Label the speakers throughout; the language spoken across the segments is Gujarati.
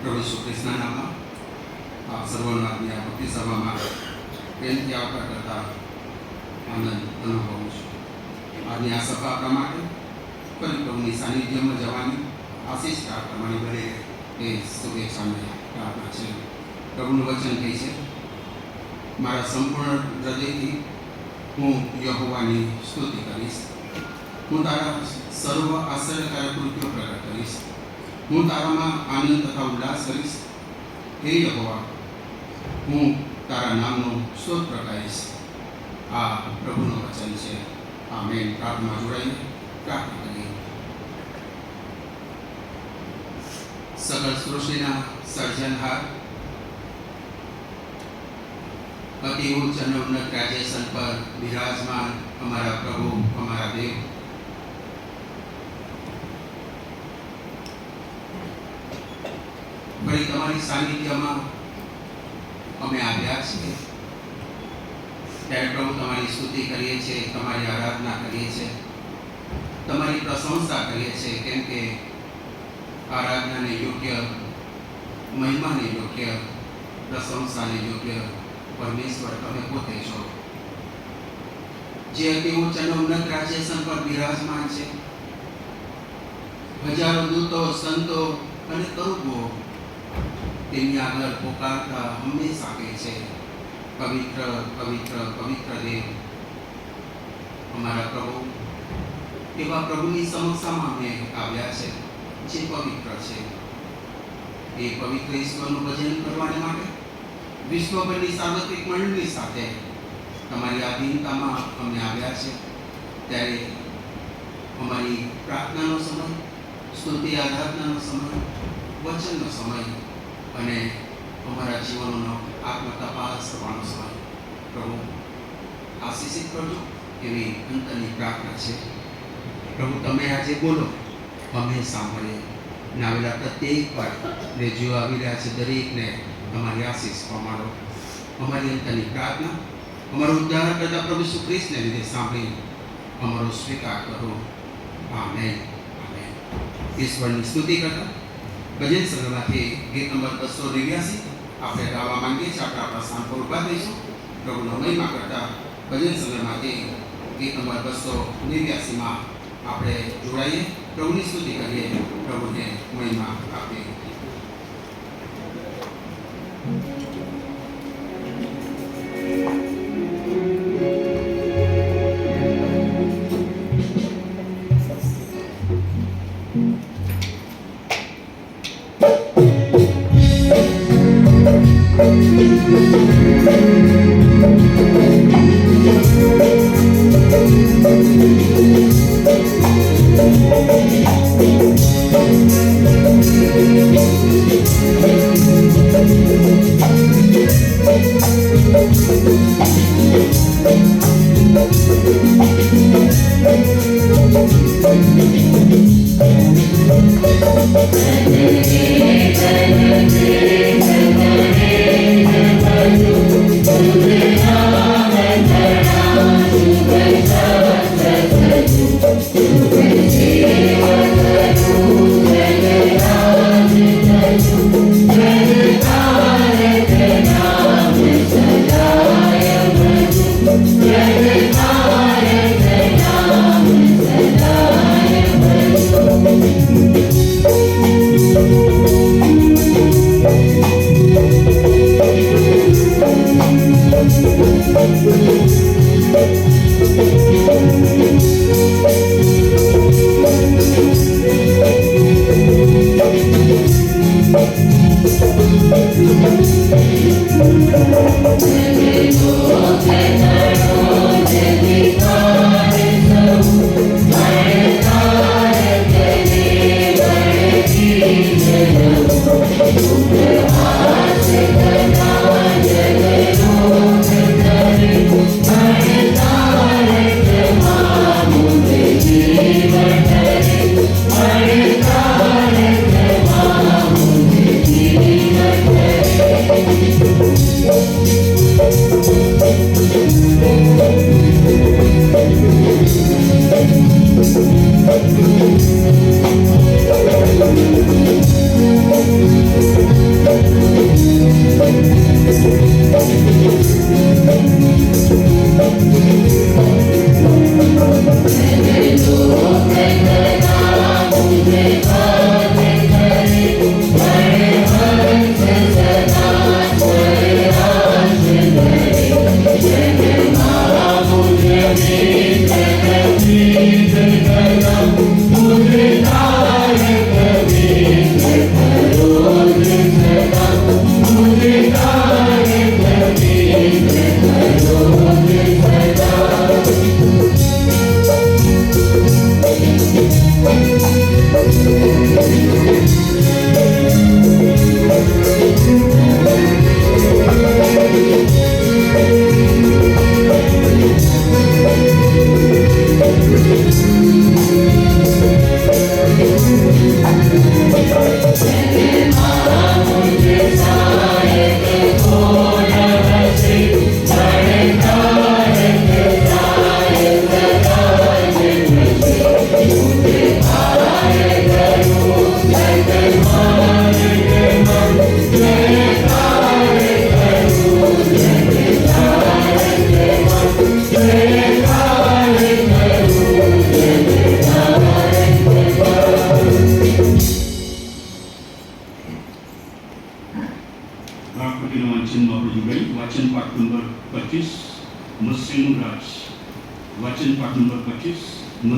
Speaker 1: પ્રભુ ઈસુ ખ્રિસ્તના નામમાં આપ સર્વનો આજની આ ભક્તિ સભામાં પ્રેમથી આવકાર કરતા આનંદ અનુભવું છું. આજની આ સભા આપણા માટે ફરી પ્રભુની સાનિધ્યમાં જવાની આશીષ પ્રાપ્ત કરવાની બને એ શુભેચ્છાની પ્રાર્થના છે. પ્રભુનું વચન કહે છે, મારા સંપૂર્ણ હૃદયથી હું યહોવાની સ્તુતિ કરીશ. હું તારા સર્વ આશ્ચર્યકારક કૃત્યો પ્રગટ કરીશ. હું તારામાં આનંદ તથા ઉલ્લાસ કરીશ. હે યહોવા, હું તારા નામનો સ્તોત્ર ગાઈશ. આ પ્રભુનું વચન છે. આમેન. પ્રાર્થના જોડાઈને પ્રાર્થના કરીએ. સકળ સૃષ્ટિના સર્જનહાર, અતિ ઉચ્ચ અને ઉન્નત રાજ્યાસન પર બિરાજમાન અમારા પ્રભુ, અમારા દેવ, ફરી તમારી સાનિધ્યમાં અમે આવ્યા છીએ ત્યારે પ્રભુ તમારી સ્તુતિ કરીએ છીએ, તમારી આરાધના કરીએ છીએ, તમારી પ્રશંસા કરીએ છીએ. કેમ કે આરાધનાને યોગ્ય, મહિમાને યોગ્ય, પ્રશંસાને યોગ્ય પરમેશ્વર તમે પોતે છો, જે અતિ ઉચ્ચ અને ઉન્નત રાજ્યાસન પર બિરાજમાન છે. હજારો દૂતો, સંતો અને કરુબો તેમની આગળ પોકારતા હંમેશા કહે છે, પવિત્ર પવિત્ર પવિત્ર દેવ અમારા પ્રભુ, એવા પ્રભુની સમક્ષમાં અમે આવ્યા છે, જે પવિત્ર છે. એ પવિત્ર ઈશ્વરનું ભજન કરવા માટે વિશ્વભરની સાર્વત્રિક મંડળી સાથે તમારી આધીનતામાં અમે આવ્યા છે. ત્યારે અમારી પ્રાર્થનાનો સમય, સ્તુતિ આરાધનાનો સમય, વચનનો સમય અને અમારા જીવનનો આત્મતપાસ કરવાનો સમય પ્રભુ આશીષિત કરજો એવી અંતરની પ્રાર્થના છે. પ્રભુ તમે આજે બોલો, અમે સાંભળીએ. નાવેલા પ્રત્યેક પર રેડિયો આવી રહ્યા છે દરેકને તમારી આશીષ પમાડો. અમારી અંતરની પ્રાર્થના અમારો ઉદ્ધાર કરતા પ્રભુ ઈસુ ખ્રિસ્તને લીધે સાંભળી અમારો સ્વીકાર કરો. આમેન. આમેન. ઈશ્વરની સ્તુતિ કરતા ભજન સંગ્રહમાંથી ગીત નંબર 289 આપણે ગાવા માંગીએ છીએ. આપણે આપણા સ્થાન પર ઊભા થઈશું. પ્રભુનો મહિમા કરતા ભજન સંગ્રહમાંથી ગીત નંબર 289માં આપણે જોડાઈએ, પ્રભુની સ્તુતિ કરીએ, પ્રભુને મહિમા આપીએ.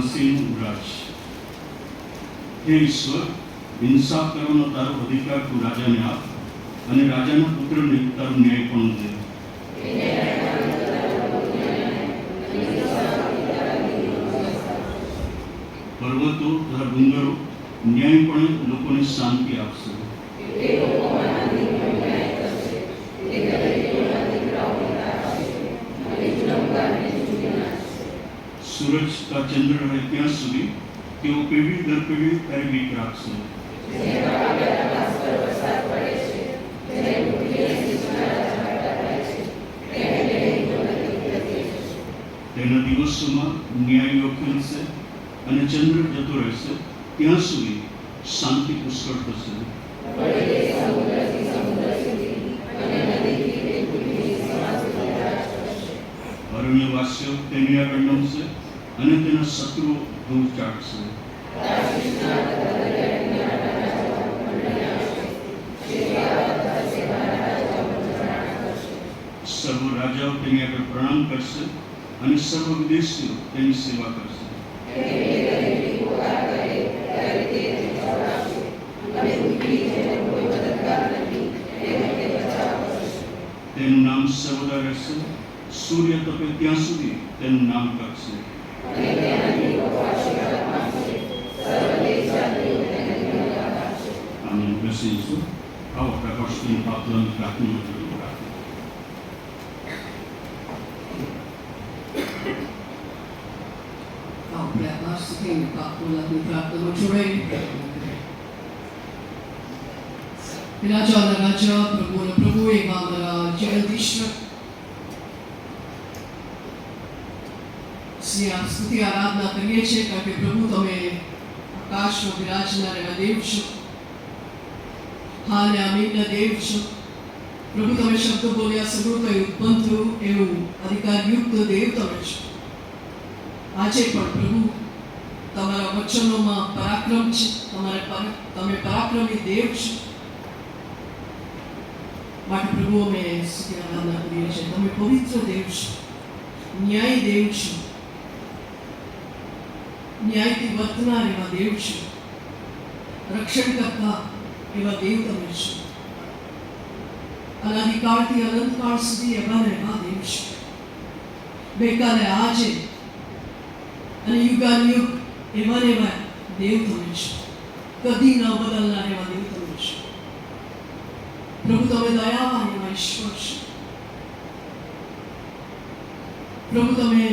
Speaker 2: મસીહનું રાજ. હે ઈશ્વર, ઇન્સાફ કરવાનો તારો અધિકાર તું રાજાને આપ અને રાજાના પુત્રને તારું ન્યાય પણ દે. પર્વતો તથા ડુંગરો ન્યાયપણે લોકોને શાંતિ આપશે. સૂરજ કા ચંદ્ર રહે ત્યાં સુધી તેઓ પેઢી દર પેઢી તારી બીક રાખશે. તેના દિવસોમાં ન્યાયીઓ ખીલશે અને ચંદ્ર જતો રહેશે ત્યાં સુધી શાંતિ પુષ્કળ થશે. અરણ્યવાસીઓ તેની આગળ નમશે અને તેના શત્રુઓ દૂર ચાટશે. સર્વ રાજાઓ તેની આગળ પ્રણામ કરશે અને સર્વ વિદેશીઓ તેની સેવા કરશે. તેનું નામ સર્વદા રહેશે. સૂર્ય તપે ત્યાં સુધી તેનું નામ કરશે. આમને બેસીશું. આવો પ્રકાશની પાત્રની પ્રાર્થના કરીએ.
Speaker 3: Seguindo o papo lá do prato do Chorei. Raja na Raja, Prabhu na Prabhu, Imam na Jagadishwar. સ્તુતિ આરાધના કરીએ છીએ કારણ કે પ્રભુ તમે આકાશમાં વિરાજનાર એવા દેવ છો. હા ને આમીનના દેવ છો. પ્રભુ તમે શબ્દ બોલ્યા સગળું કંઈ ઉત્પન્ન થયું એવું અધિકારયુક્ત દેવ તમે છો. આજે પણ પ્રભુ તમારા વચનોમાં પરાક્રમ છે. તમે પરાક્રમી દેવ છો. માટે પ્રભુ અમે સ્તુતિ આરાધના કરીએ છીએ. તમે પવિત્ર દેવ છો, ન્યાયી દેવ છો, ન્યાયથી વર્તનાર એવા દેવ છો, રક્ષણ કરતા એવા દેવ તમે છો. અનાદિકાળથી અનંતકાળ સુધી એવા ને એવા દેવ છો. ગઈકાલે આજે અને યુગાનુયુગ એવા ને એવા દેવ તમે છો. કદી ન બદલનાર એવા દેવ તમે છો. પ્રભુ તમે દયાવાન એવા ઈશ્વર છો. પ્રભુ તમે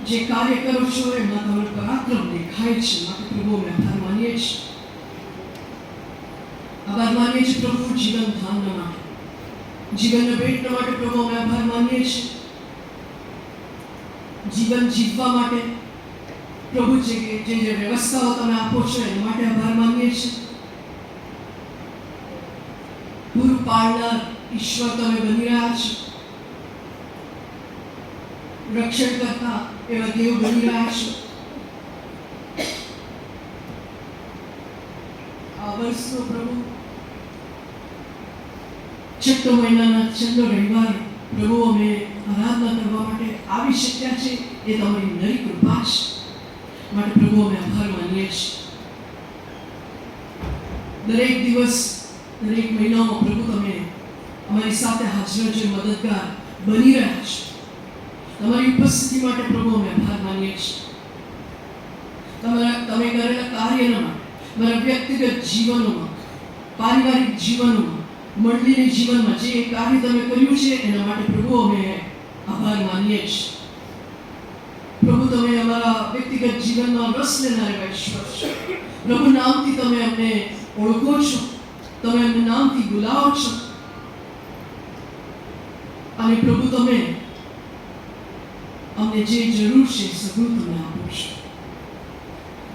Speaker 3: જે કાર્ય કરો છો એમાં તમારું પરાક્રમ દેખાય છે. માટે પ્રભુ અમે આભાર માનીએ છીએ. આભાર માનીએ છીએ પ્રભુ જીવન ધામના માટે, જીવનના ભેટના માટે પ્રભુ અમે આભાર માનીએ છીએ. જીવન જીવવા માટે પ્રભુ જે વ્યવસ્થાઓ તમે આપો છો એના માટે આભાર માનીએ છીએ. પૂરું પાડનાર ઈશ્વર તમે બની રહ્યા છો. રક્ષણ કરતા એવા દેવ બની રહ્યા છો. આ વર્ષનો પ્રભુ છઠ્ઠો મહિનાના છેલ્લો રવિવાર પ્રભુ અમે આરાધના કરવા માટે આવી શક્યા છે. એ તમારી નરી કૃપા છે. માટે પ્રભુ અમે આભાર માનીએ છીએ. દરેક દિવસ દરેક મહિનામાં પ્રભુ તમે અમારી સાથે હાજર છે, મદદગાર બની રહ્યા છો. તમારી ઉપસ્થિતિ માટે પ્રભુ અમે આભાર માનીએ છીએ. તમે કરેલા કાર્યના માટે મારા વ્યક્તિગત જીવનોમાં, પારિવારિક જીવનોમાં, મંડળીના જીવનમાં જે કાર્ય તમે કર્યું છે એના માટે પ્રભુ અમે આભાર માનીએ છીએ. પ્રભુ તમે અમારા વ્યક્તિગત જીવનમાં રસ લેનાર એવા ઈશ્વર છો. પ્રભુ નામથી તમે અમને ઓળખો છો, તમે અમને નામથી બોલાવો છો. અને પ્રભુ તમે અમને જે જરૂર છે સગળું તમે આપો છો.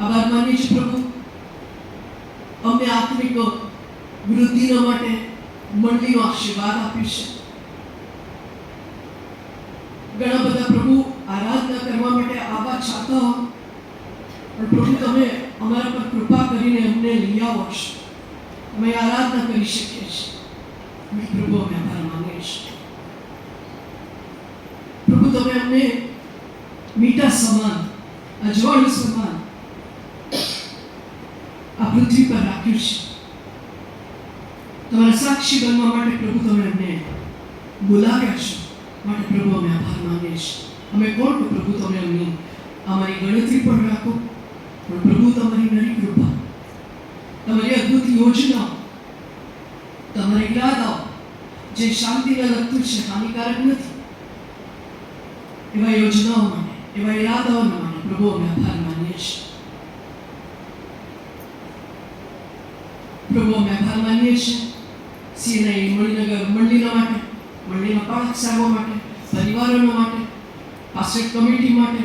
Speaker 3: આભાર માનીએ છીએ પ્રભુ. અમને આત્મિક વૃદ્ધિના માટે મંડળીનો આશીર્વાદ આપ્યો છે. ઘણા બધા પ્રભુ આરાધના કરવા માટે આવા છાતા હો, પણ પ્રભુ તમે અમારા પર કૃપા કરીને અમને લઈ આવો છો. અમે આરાધના કરી શકીએ છીએ. પ્રભુ અમે આભાર માનીએ છીએ. પ્રભુ તમે અમને મીઠા સમાન અજવાળું સમાન આ પૃથ્વી પર રાખ્યું છે. તમારા સાક્ષી બનવા માટે પ્રભુ તમે અમને બોલાવ્યા છો. માટે પ્રભુ અમે આભાર માનીએ છીએ. અમે કોણ કે પ્રભુ તમે અમને અમારી ગણતરી પણ રાખો, પણ પ્રભુ તમારી નરી કૃપા, તમારી અદ્ભુત યોજનાઓ, તમારી ઈરાદાઓ જે શાંતિને લગતું છે, હાનિકારક નથી, એવા યોજનાઓ માટે, એવા ઈરાદાઓ માટે પ્રભુ અમે આભાર માનીએ છીએ. પ્રભુ અમે આભાર માનીએ છીએ સીએનઆઈ મણિનગર મંડળીના માટે, મંડળીના પાળક સાહેબો માટે, પરિવારોના માટે, પાસ્ટર કમિટી માટે,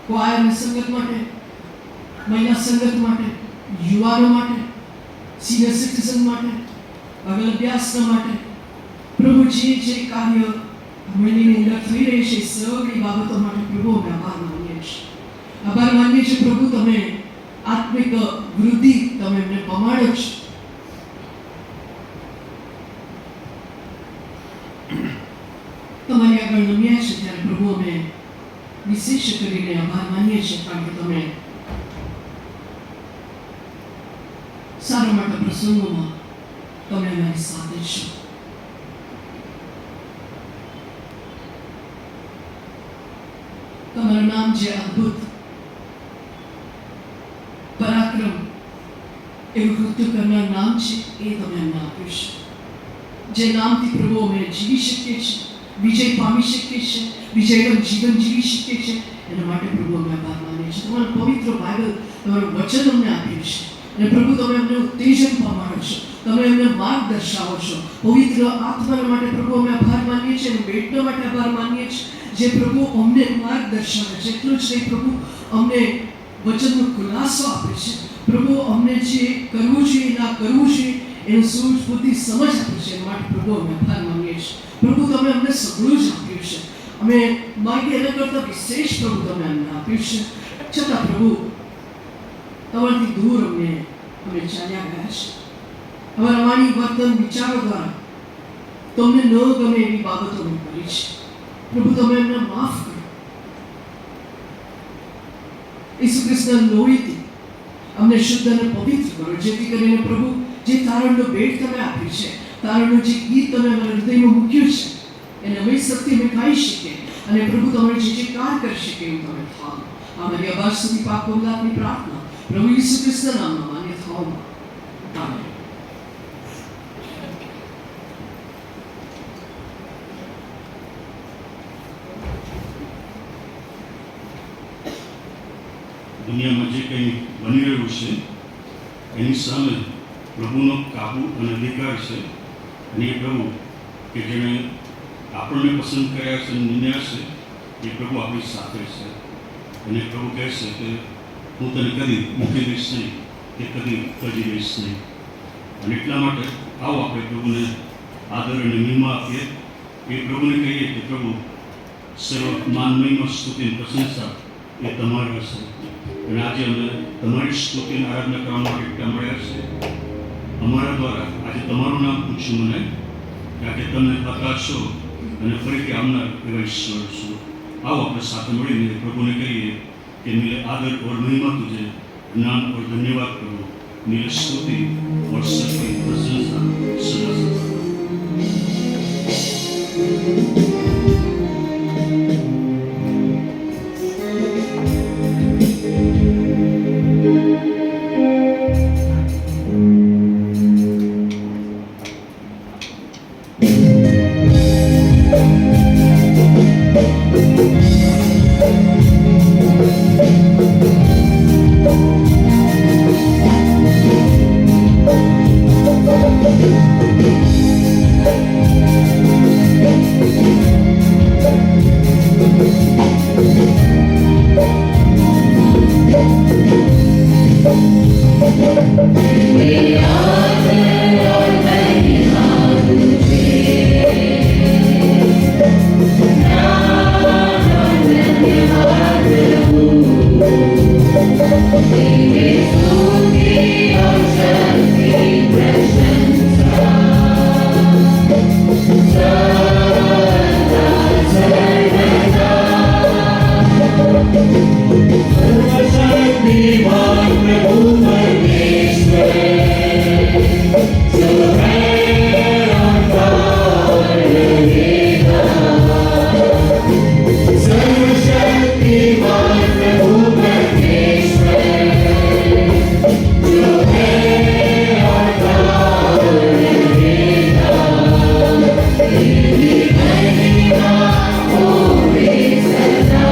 Speaker 3: ક્વાયર સંગત માટે, મહિલા સંગત માટે, યુવાનો માટે, સિનિયર સિટીઝન માટે, આગળ અભ્યાસના માટે. પ્રભુ જે કાર્ય મંડળીની અંદર થઈ રહી છે સગળી બાબતો માટે પ્રભુ અમે આભાર માનીએ છીએ. આભાર માનીએ છીએ પ્રભુ તમે આત્મિક વૃદ્ધિ તમે એમને પમાડો છો. તમારી આગળ નમ્યા છે ત્યારે પ્રભુ અમે વિશેષ કરીને આભાર માનીએ છીએ, કારણ કે તમે સારા માટે પ્રસંગોમાં તમે અમારી સાથે છો. તમારું નામ જે અદ્ભુત પરાક્રમ એવું કૃત્ય કરનાર નામ છે એ તમે અમને આપ્યું છે. જે નામથી પ્રભુ અમે જીવી શકીએ છીએ, વિજય પામી શકીએ છીએ, વિજયનું જીવન જીવી શકીએ છીએ, એના માટે પ્રભુ અમે આભાર માનીએ છીએ. તમારું પવિત્ર બાઇબલ, તમારું વચન અમને આપ્યું છે અને પ્રભુ તમે અમને ઉત્તેજન પામાડો છો, તમે અમને માર્ગ દર્શાવો છો. પવિત્ર આત્માના માટે પ્રભુ અમે આભાર માનીએ છીએ અને ભેટના માટે આભાર માનીએ છીએ, જે પ્રભુ અમને માર્ગ દર્શાવે છે. એટલું જ નહીં પ્રભુ અમને વચનનો ખુલાસો આપે છે. પ્રભુ અમને જે કરવું જોઈએ ના કરવું જોઈએ એનું સૂઝ બુદ્ધિ સમજ આપે છે. એના માટે પ્રભુ અમે આભાર માનીએ છીએ. પ્રભુ તમે અમને સઘળું જ આપ્યું છે. અમે માગે એના કરતાં વિશેષ પ્રભુ તમે અમને આપ્યું છે. છતાં પ્રભુ તમારાથી દૂર અમે ચાલ્યા ગયા છે. અમારા વાણી વર્તન વિચારો દ્વારા તમને ન ગમે એવી બાબતો અમે કરી છે. પ્રભુ તમે અમને માફ કરો. ઈસુ ખ્રિસ્તના લોહીથી અમને શુદ્ધ અને પવિત્ર કરો, જેથી કરીને પ્રભુ જે તારણનો ભેટ તમે આપ્યું છે, તારણનું જે ગીત તમે અમારા હૃદયમાં મૂક્યું છે, એને અમે સત્ય અમે ખાઈ શકીએ અને પ્રભુ તમારે જે કાર કરી શકે એવું તમે થાઓ. અમારી અવાજ સુધી પાક બહુલાતની પ્રાર્થના પ્રભુ ઈસુ ખ્રિસ્તના નામમાં માન્ય થાઓ. આમેન.
Speaker 2: દુનિયામાં જે કંઈ બની રહ્યું છે એની સામે પ્રભુનો કાબુ અને અધિકાર છે. અને એ પ્રભુ કે જેણે આપણને પસંદ કર્યા છે, નિર્ણય છે, એ પ્રભુ આપણી સાથે છે. અને પ્રભુ કહે છે કે હું તને કદી મૂકી દઈશ નહીં, કે કદી તજી દઈશ નહીં. અને એટલા માટે આવો આપણે પ્રભુને આદર અને મહિમા આપીએ. એ પ્રભુને કહીએ કે પ્રભુ સર્વ માન, મહિમા, સ્તુતિ, પ્રશંસા એ તમારી હશે. અને આજે અમે તમારી સ્તુતિને આરાધના કરવા માટે એકઠા મળ્યા છે. અમારા દ્વારા આજે તમારું નામ પૂછ્યું મને, કારણ કે તમે હતા છો અને ફરીથી આવનાર એવા ઈશ્વર છો. આવો આપણે સાથે મળીને પ્રભુને કહીએ કે મિલે આદર और महिमा तुझे, ज्ञान और धन्यवाद करो, मिले स्तुति और शक्ति प्रशंसा सदा सदा.
Speaker 4: सर्वशक्तिमान प्रभु परमेश्वर जो है अवतार रहेगा। सर्वशक्तिमान प्रभु परमेश्वर जो है अवतार रहेगा। तेरी महिमा होवे सदा।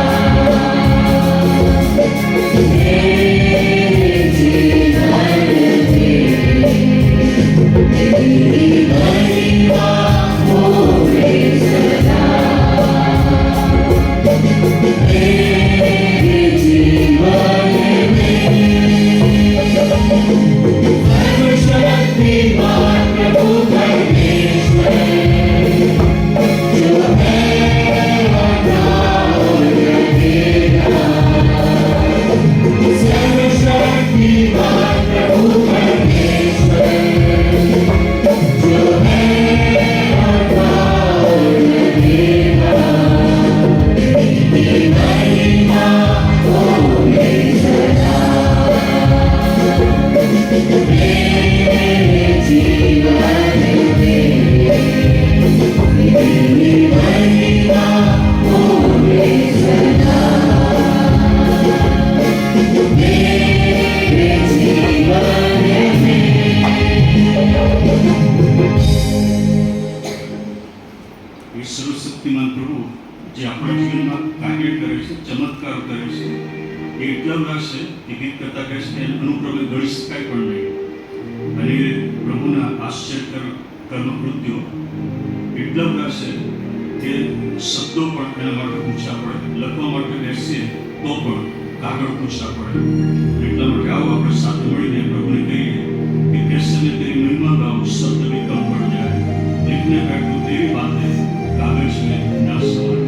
Speaker 2: સર્વશક્તિમાન પ્રભુ જે આપણા જીવનમાં કાર્ય કરે છે, ચમત્કાર કરે છે, એ એટલા બધા છે કે ગીત કરતા કહે છે કે અનુક્રમે ગણી શકાય પણ નહીં. અને પ્રભુના આશ્ચર્ય કર્મકૃત્યો એટલા બધા છે કે શબ્દો પણ એના માટે પૂછા પડે, લખવા માટે બેસીએ તો પણ કાગળ પૂછા પડે. એટલા માટે આવો આપણે સાથે મળીને પ્રભુને કહીએ કે कैसे मैं तेरी महिमा गाऊं, शब्द भी कम पड़ जाए, लिखने बैठूं तेरी बातें कागज में ना समाए.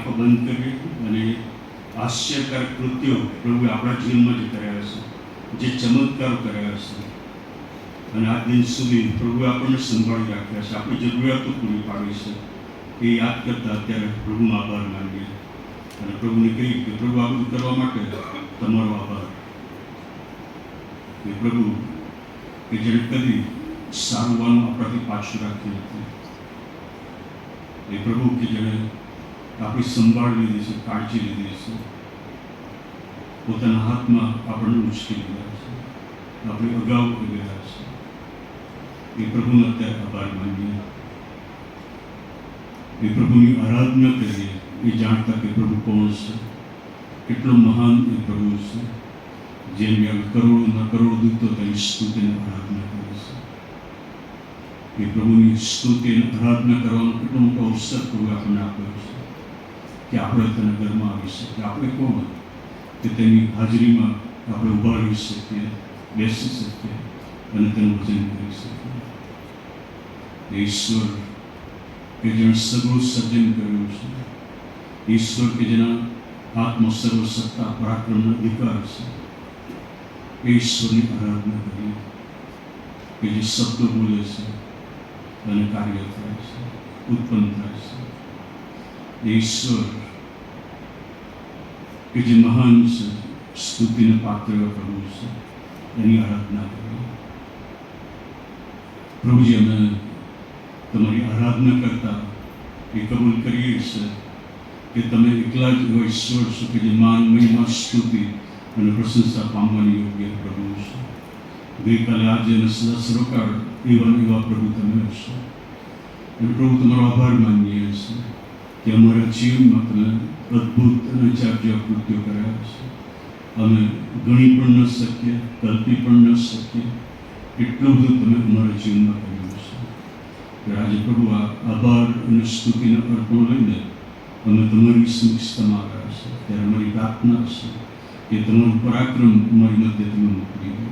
Speaker 2: આંખો બંધ કરીએ અને આશ્ચર્યકારક કૃત્યો પ્રભુએ આપણા જીવનમાં જે કર્યા છે, જે ચમત્કારો કર્યા છે અને આ દિન સુધી પ્રભુએ આપણને સંભાળી રાખ્યા છે, આપણી જરૂરિયાતો પૂરી પાડી છે, એ યાદ કરતાં અત્યારે પ્રભુનો આભાર માનીએ અને પ્રભુને કહીએ કે પ્રભુ આ બધું કરવા માટે તમારો આભાર. એ પ્રભુ કે જેણે કદી સારું વાનું આપણાથી પાછું રાખ્યું નથી, એ પ્રભુ કે જેણે આપણી સંભાળ લીધી છે, કાળજી લીધી છે, પોતાના હાથમાં આપણને ઉચકી લીધા છે, આપણી અગાઉ ગયા છે, એ પ્રભુનો અત્યારે આભાર માનીએ, એ પ્રભુની આરાધના કરીએ, એ જાણતા કે પ્રભુ કોણ છે, કેટલો મહાન એ પ્રભુ છે, જેમ કરોડોના કરોડ દૂતો તેની સ્તુતિને આરાધના કરે છે. એ પ્રભુની સ્તુતિ અને આરાધના કરવાનો કેટલો મોટો અવસર પ્રભુ આપણને આપ્યો છે કે આપણે તેના ઘરમાં આવી શકીએ. આપણે કોણ કે તેની હાજરીમાં આપણે ઊભા રહી શકીએ, બેસી શકીએ અને તેનું ભજન કરી શકીએ. ઈશ્વર કે જેણે સગળું સર્જન કર્યું છે, ઈશ્વર કે જેના હાથમાં સર્વ સત્તા પરાક્રમનો અધિકાર છે, એ ઈશ્વરની આરાધના કરીએ કે જે શબ્દો બોલે છે અને કાર્ય થાય છે, ઉત્પન્ન થાય છે. એ ઈશ્વર કે જે મહાન છે, સ્તુતિને પાત્ર પ્રભુ છે, એની આરાધના કરીએ. પ્રભુજી, અમે તમારી આરાધના કરતા એ કબૂલ કરીએ છીએ કે તમે એકલા જ એવા ઈશ્વર છો કે જે માન, મહિમા, સ્તુતિ અને પ્રશંસા પામવાની યોગ્ય પ્રભુ છે. ગઈકાલે, આજે અને સદા સર્વકાળ એવા પ્રભુ તમે છો. અને પ્રભુ, તમારો આભાર માનીએ છીએ કે અમારા જીવનમાં તમે અદ્ભુત અને જાગ્યા કૃત્યો કર્યા છે. અમે ગણી પણ ન શકીએ, કલ્પી પણ ન શકીએ, એટલું બધું તમે અમારા જીવનમાં કર્યું છે. આજે પ્રભુ, આ આભાર અને સ્તુતિના અર્પણો લઈને અમે તમારી સમક્ષતામાં આવ્યા છે. ત્યારે અમારી પ્રાર્થના છે કે તમારું પરાક્રમ અમારી મધ્ય તમે મોકલી દો,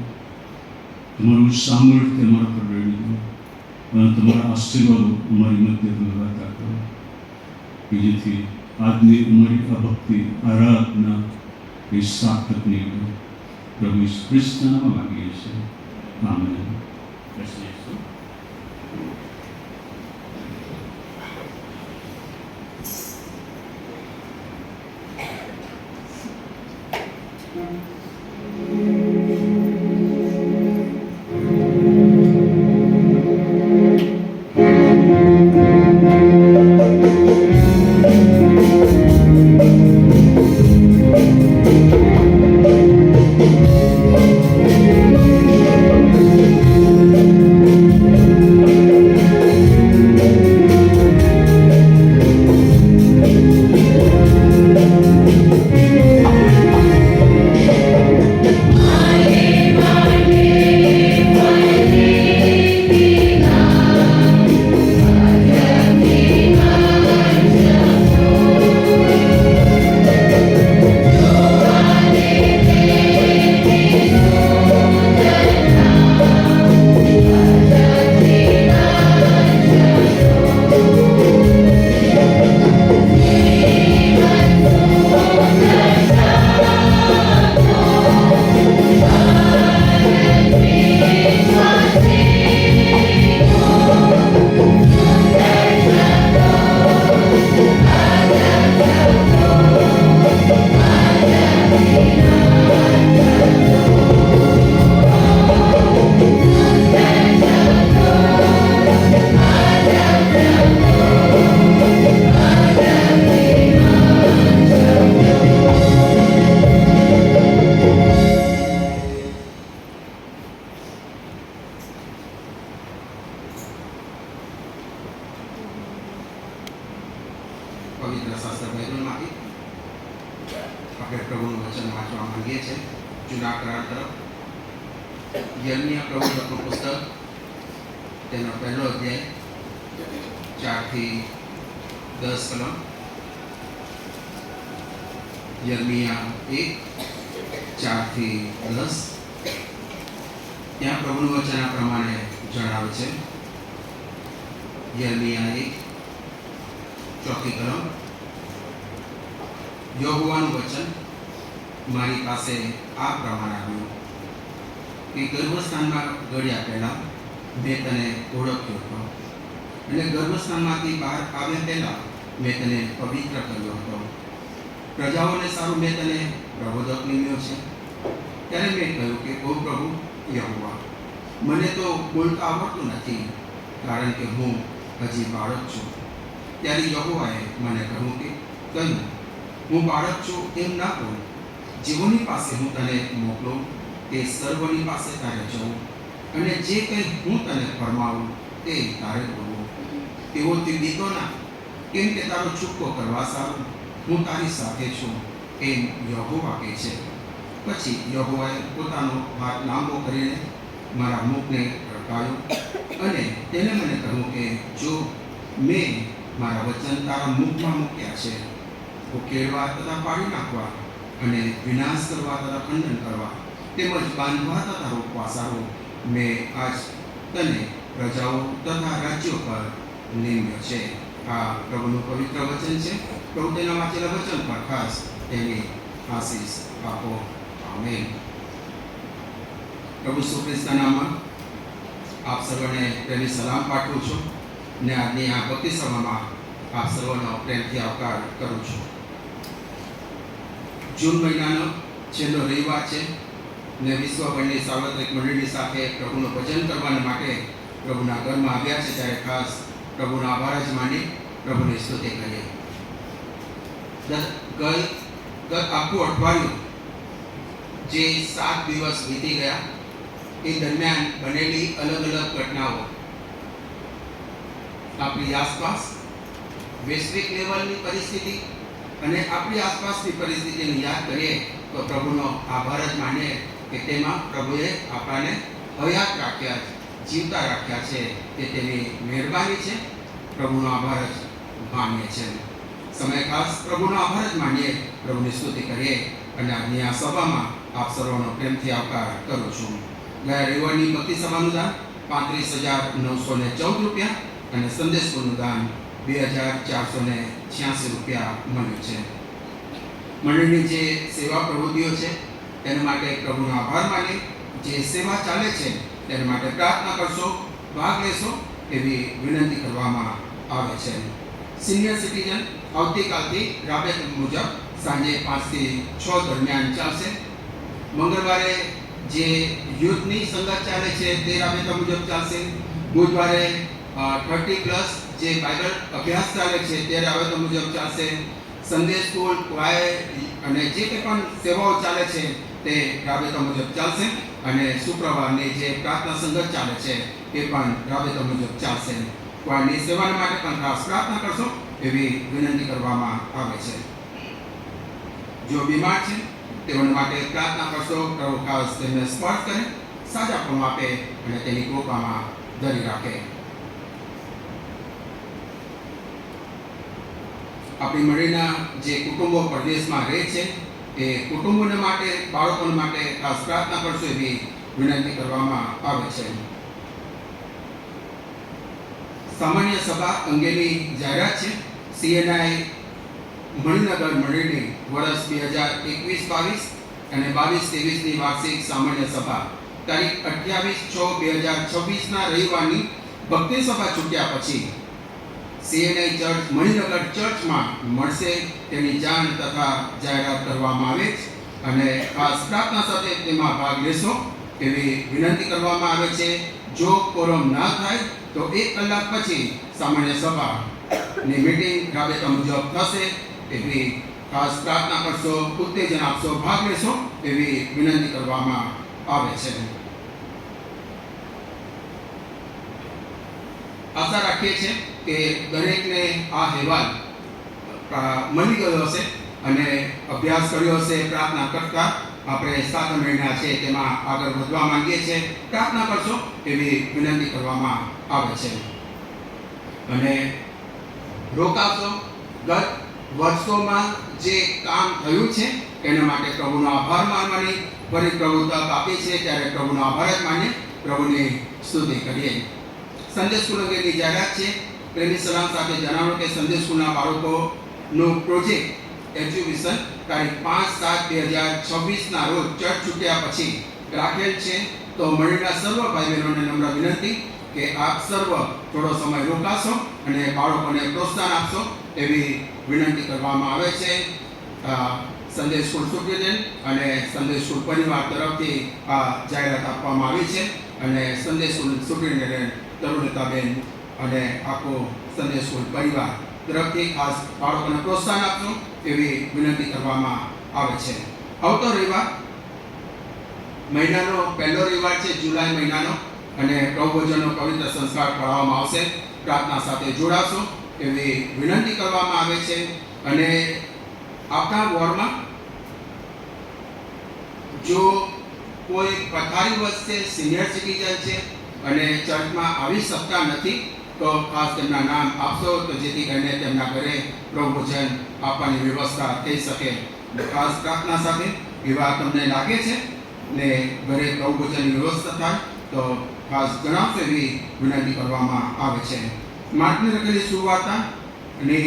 Speaker 2: તમારું સામર્થ્ય અમારા પર રેડી દો અને તમારા આશીર્વાદો અમારી મધ્ય તમે વાતા કરો કે જેથી આજની અમારી આ ભક્તિ, આરાધના એ સાર્થક નીવડે. પ્રભુ ઈસુ ખ્રિસ્તના નામમાં માંગીએ છીએ. આમેન.
Speaker 1: પવિત્ર શાસ્ત્ર બાઇબલમાંથી આપણે પ્રભુનું વચન વાંચવા માંગીએ છીએ. જૂના કરાર તરફ યર્મિયા પ્રવચનનું પુસ્તક, તેનો પહેલો અધ્યાય 4 થી 10 કલમ. યર્મિયા 1 4 થી 10. ત્યાં પ્રભુનું વચન આ પ્રમાણે જણાવે છે. યર્મિયા 1 ચોથી કલમ. યહોવાનું વચન મારી પાસે આ પ્રમાણે આવ્યું કે ગર્ભસ્થાનમાં ગળ્યા પહેલાં મેં તને ઓળખ્યો હતો અને ગર્ભસ્થાનમાંથી બહાર આવ્યા પહેલાં મેં તને પવિત્ર કર્યો હતો. પ્રજાઓને સારું મેં તને પ્રબોધક નિમ્યો છે. ત્યારે મેં કહ્યું કે ઓ પ્રભુ યહોવા, મને તો બોલતા આવડતું નથી, કારણ કે હું હજી બાળક છું. ત્યારે યહોવાએ મને કહ્યું, હું બાળક છું એમ ના બોલ. જેઓની પાસે હું તને મોકલું તે સર્વની પાસે તારે જવું, અને જે કંઈ હું તને ફરમાવું તે તારે કરવું. તેઓથી બીતો ના, કેમ કે તારો છૂટકો કરવા સારું હું તારી સાથે છું, એમ યહોવા કહે છે. પછી યહોવાએ પોતાનો હાથ લાંબો કરીને મારા મુખને અડકાયો અને તેને મને કહ્યું કે જો મેં મારા વચન તારા મુખમાં મૂક્યા છે, ઉકેળવા તથા પાડી નાખવા અને વિનાશ કરવા તથા ખંડન કરવા તેમજ બાંધવા તથા રોકવા સારું મેં આજ તને પ્રજાઓ તથા રાજ્યો પર નિમ્યો છે. આ પ્રભુનું પવિત્ર વચન છે. પ્રભુ તેના વાંચેલા વચન પર ખાસ તેની આશીષ આપો. આમેન. પ્રભુ ઈસુ ખ્રિસ્તના નામમાં આપ સર્વને પ્રેમી સલામ પાઠવું છું ને આજની આ ભક્તિ સભામાં આપ સર્વનો પ્રેમથી આવકાર કરું છું. જૂન મહિનાનો છેલ્લો રવિવાર છે ને વિશ્વભરની સાર્વત્રિક મંડળીની સાથે પ્રભુનું ભજન કરવા માટે પ્રભુના ઘરમાં આવ્યા છે. ત્યારે ખાસ પ્રભુનો આભાર જ માની પ્રભુની સ્તુતિ કરીએ. ગત આખું અઠવાડિયું જે 7 દિવસ વીતી ગયા એ દરમિયાન બનેલી અલગ અલગ ઘટનાઓ આપણી આસપાસ વૈશ્વિક લેવલની પરિસ્થિતિ અને આપણી આસપાસની પરિસ્થિતિને યાદ કરીએ તો પ્રભુનો આભાર જ માનીએ કે તેમાં પ્રભુએ આપણને હયાત રાખ્યા, જીવતા રાખ્યા છે, તે તેની મહેરબાની છે. પ્રભુનો આભાર જ માનીએ છીએ. સમય ખાસ પ્રભુનો આભાર જ માનીએ, પ્રભુની સ્તુતિ કરીએ અને આજની આ સભામાં આપ સર્વનો પ્રેમથી આવકાર કરું છું. ગયા રવિવારની ભક્તિ સભાનું દાન 35,914 રૂપિયા અને સંદેશનું દાન 2,486 રૂપિયા મળ્યું છે. મંડળની જે સેવા પ્રવૃત્તિઓ છે તેના માટે પ્રભુનો આભાર માની, જે સેવા ચાલે છે તેના માટે પ્રાર્થના કરશો, ભાગ લેશો એવી વિનંતી કરવામાં આવે છે. સિનિયર સિટીઝન આવતીકાલથી રાબેત મુજબ સાંજે 5 થી 6 દરમિયાન ચાલશે. મંગળવારે જે યુથની સંગત ચાલે છે તે રાબેતા મુજબ ચાલશે. બુધવારે 30+ જે બાઇબલ અભ્યાસ ચાલે છે તે રાબેતા મુજબ ચાલશે. સન્ડે સ્કૂલ, ક્વાયર અને જે કંઈ પણ સેવાઓ ચાલે છે તે રાબેતા મુજબ ચાલશે. અને શુક્રવારની જે પ્રાર્થના સંગત ચાલે છે એ પણ રાબેતા મુજબ ચાલશે. ક્વાયરની સેવાના માટે પણ ખાસ પ્રાર્થના કરશો એવી વિનંતી કરવામાં આવે છે. જો બીમાર છે તેઓને માટે પ્રાર્થના કરશો, પ્રભુ ખાસ તેમને સ્પર્શ કરે, સાજાપણું આપે અને તેની કૃપામાં ધરી રાખે. આપણી મળીના જે કુટુંબો પરદેશમાં રહે છે એ કુટુંબોને માટે, બાળકોને માટે ખાસ પ્રાર્થના કરશો એવી વિનંતી કરવામાં આવે છે. સામાન્ય સભા અંગેની જાહેરાત છે. CNI મણિનગર મંડળની વર્ષ 2021-22 અને 22-23ની વાર્ષિક સામાન્ય સભા તારીખ 28/6/2026ના રવિવારની ભક્તિ સભા છૂટ્યા પછી CNI ચર્ચ મણિનગર ચર્ચમાં મળશે તેની જાણ તથા જાહેરાત કરવામાં આવે છે અને ખાસ પ્રાર્થના સાથે તેમાં ભાગ લેશો એવી વિનંતી કરવામાં આવે છે. જો કોરમ ના થાય તો 1 કલાક પછી સામાન્ય સભાની મીટિંગ રાબેતા મુજબ થશે એવી ખાસ પ્રાર્થના કરશો, ઉત્તેજન આપશો, ભાગ લેશો એવી વિનંતી કરવામાં આવે છે. આશા રાખીએ છીએ કે દરેકને આ અહેવાલ મળી ગયો હશે અને અભ્યાસ કર્યો હશે. પ્રાર્થના કરતા આપણે 7 મહિના છે તેમાં આગળ વધવા માંગીએ છીએ. પ્રાર્થના કરશો એવી વિનંતી કરવામાં આવે છે અને રોકાશો. ગત વર્ષોમાં જે કામ થયું છે એના માટે પ્રભુનો આભાર માનવાની ફરી પ્રભુ તક આપી છે, ત્યારે પ્રભુનો આભાર જ માનીએ, પ્રભુની સ્તુતિ કરીએ. સંડે સ્કૂલ અંગેની જાહેરાત છે. પ્રેમી સલામ સાથે જણાવો કે સંડે સ્કૂલના બાળકોનો પ્રોજેક્ટ એક્ઝિબિશન તારીખ 5/7/2026 રોજ ચર્ચ છૂટ્યા પછી રાખેલ છે. તો મળીના સર્વ ભાઈ બહેનોને નમ્ર વિનંતી કે આપ સર્વ થોડો સમય રોકાશો અને બાળકોને પ્રોત્સાહન આપશો એવી વિનંતી કરવામાં આવે છે. સંદેશ સ્કૂલ સુપ્રિન્ટેન્ડન્ટ અને સંદેશ સ્કૂલ પરિવાર તરફથી આ જાહેરાત આપવામાં આવી છે અને સંદેશ સ્કૂલ સુપ્રિન્ટેન્ડન્ટ તરુણતાબેન અને આખો સંદેશ સ્કૂલ પરિવાર તરફથી ખાસ બાળકોને પ્રોત્સાહન આપશો એવી વિનંતી કરવામાં આવે છે. આવતો રવિવાર મહિનાનો પહેલો રવિવાર છે, જુલાઈ મહિનાનો, અને પ્રભુભોજનનો પવિત્ર સંસ્કાર પઢાવવામાં આવશે. પ્રાર્થના સાથે જોડાશો એવી વિનંતી કરવામાં આવે છે. અને આપણા વોર્ડમાં જો કોઈ પથારીવશ છે, સિનિયર સિટીઝન છે અને ચર્ચમાં આવી શકતા નથી તો ખાસ તેમના નામ આપશો તો જેથી કરીને તેમના ઘરે પ્રભુભોજન આપવાની વ્યવસ્થા થઈ શકે. ખાસ પ્રાર્થના સાથે એવા તમને લાગે છે ને ઘરે પ્રભુભોજનની વ્યવસ્થા થાય તો ખાસ જણાવશો એવી વિનંતી કરવામાં આવે છે. માર્કની લખેલી સુવાર્તા અને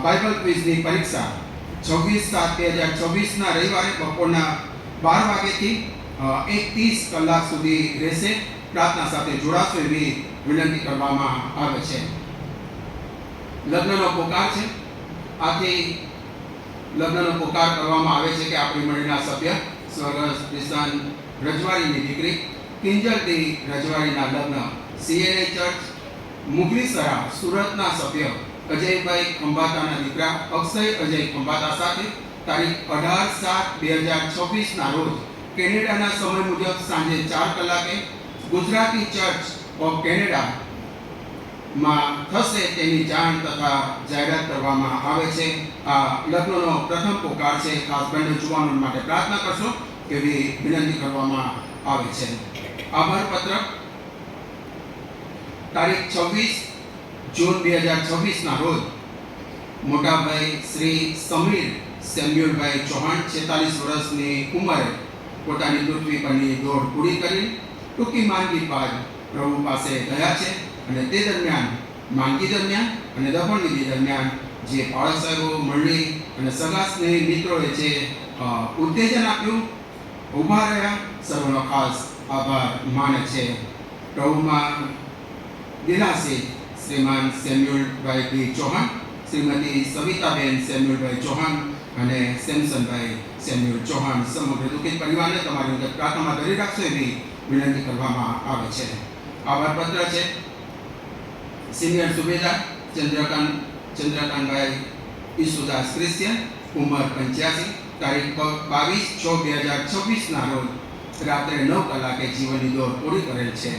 Speaker 1: બાઇબલ ક્વિઝની પરીક્ષા 26/7/2026 રવિવારે બપોરના 12 વાગ્યાથી 1:30 કલાક સુધી રહેશે. પ્રાર્થના સાથે જોડાશો એવી વિનંતી કરવામાં આવે છે. લગ્નનો પોકાર છે. આથી લગ્નનો પોકાર કરવામાં આવે છે કે આપણી મંડળીના સભ્ય સ્વર્ગસ્થ કિશન રજવાડીની દીકરી કિંજલદી રજવાડીના લગ્ન CNA ચર્ચ મુગલીસરા સુરતના સભ્ય અજયભાઈ ખંભાતાના દીકરા અક્ષય અજય ખંભાતા સાથે તારીખ 18/7/2026 રોજ કેનેડાના સમય મુજબ સાંજે 4 કલાકે ગુજરાતી ચર્ચ ઓફ કેનેડા માં થશે તેની જાણ તથા જાહેરાત કરવામાં આવે છે. આ લગ્નનો પ્રથમ પોકાર છે. ખાસ બંને જુવાનો માટે પ્રાર્થના કરશો એવી વિનંતી કરવામાં આવે છે. આભાર પત્રક તારીખ 26 જૂન 2026 રોજ મોટાભાઈ શ્રી સમીર સેમ્યુઅલભાઈ ચૌહાણ 46 વર્ષની ઉંમરે પોતાની પૃથ્વી પરની દોડ પૂરી કરી ટૂંકી માંદગી બાદ પ્રભુ પાસે ગયા છે. અને તે દરમિયાન માંદગી દરમિયાન અને દફન વિધિ દરમિયાન જે પાળક સાહેબો, મંડળી અને સગા સ્નેહી મિત્રોએ જે ઉત્તેજન આપ્યું, ઊભા રહ્યા, સર્વનો ખાસ આભાર માને છે. પ્રભુમાં દિલાસી શ્રીમાન સેમ્યુઅલભાઈ બી ચૌહાણ, શ્રીમતી સવિતાબેન સેમ્યુઅલભાઈ ચૌહાણ અને સેમસનભાઈ સેમ્યુઅલ ચૌહાણ સમગ્ર દુઃખિત પરિવારને તમારી અંદર પ્રાર્થનામાં ધરી રાખશો એવી વિનંતી કરવામાં આવે છે. આભાર પત્ર છે. સિનિયર સુબેદાર ચંદ્રકાંતભાઈ ઈસુદાસ ક્રિશ્ચિયન, ઉંમર 85, તારીખ 22/6/2026 રોજ રાત્રે 9 કલાકે જીવનની દોડ પૂરી કરેલ છે.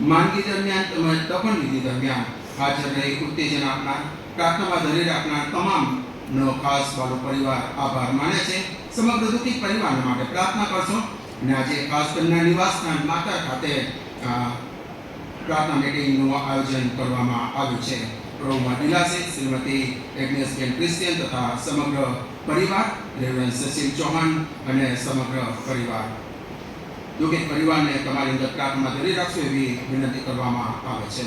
Speaker 1: માંદગી દરમિયાન તેમજ દફન વિધિ દરમિયાન હાજર રહી ઉત્તેજન આપનાર, પ્રાર્થનામાં ધરી રાખનાર તમામનો ખાસ વાલો પરિવાર આભાર માને છે. સમગ્ર દુઃખી પરિવાર માટે પ્રાર્થના કરશો. અને આજે ખાસ તેમના નિવાસસ્થાન માતા ખાતે પ્રાર્થના મીટિંગનું આયોજન કરવામાં આવ્યું છે. પ્રભુમાં દિલાસે શ્રીમતી એગ્નેસબેન ક્રિશ્ચિયન તથા સમગ્ર પરિવાર, રેવરન્ડ સસીલ ચૌહાણ અને સમગ્ર પરિવાર. દુઃખિત પરિવારને તમારી અંદર પ્રાર્થનામાં ધરી રાખશો એવી વિનંતી કરવામાં આવે છે.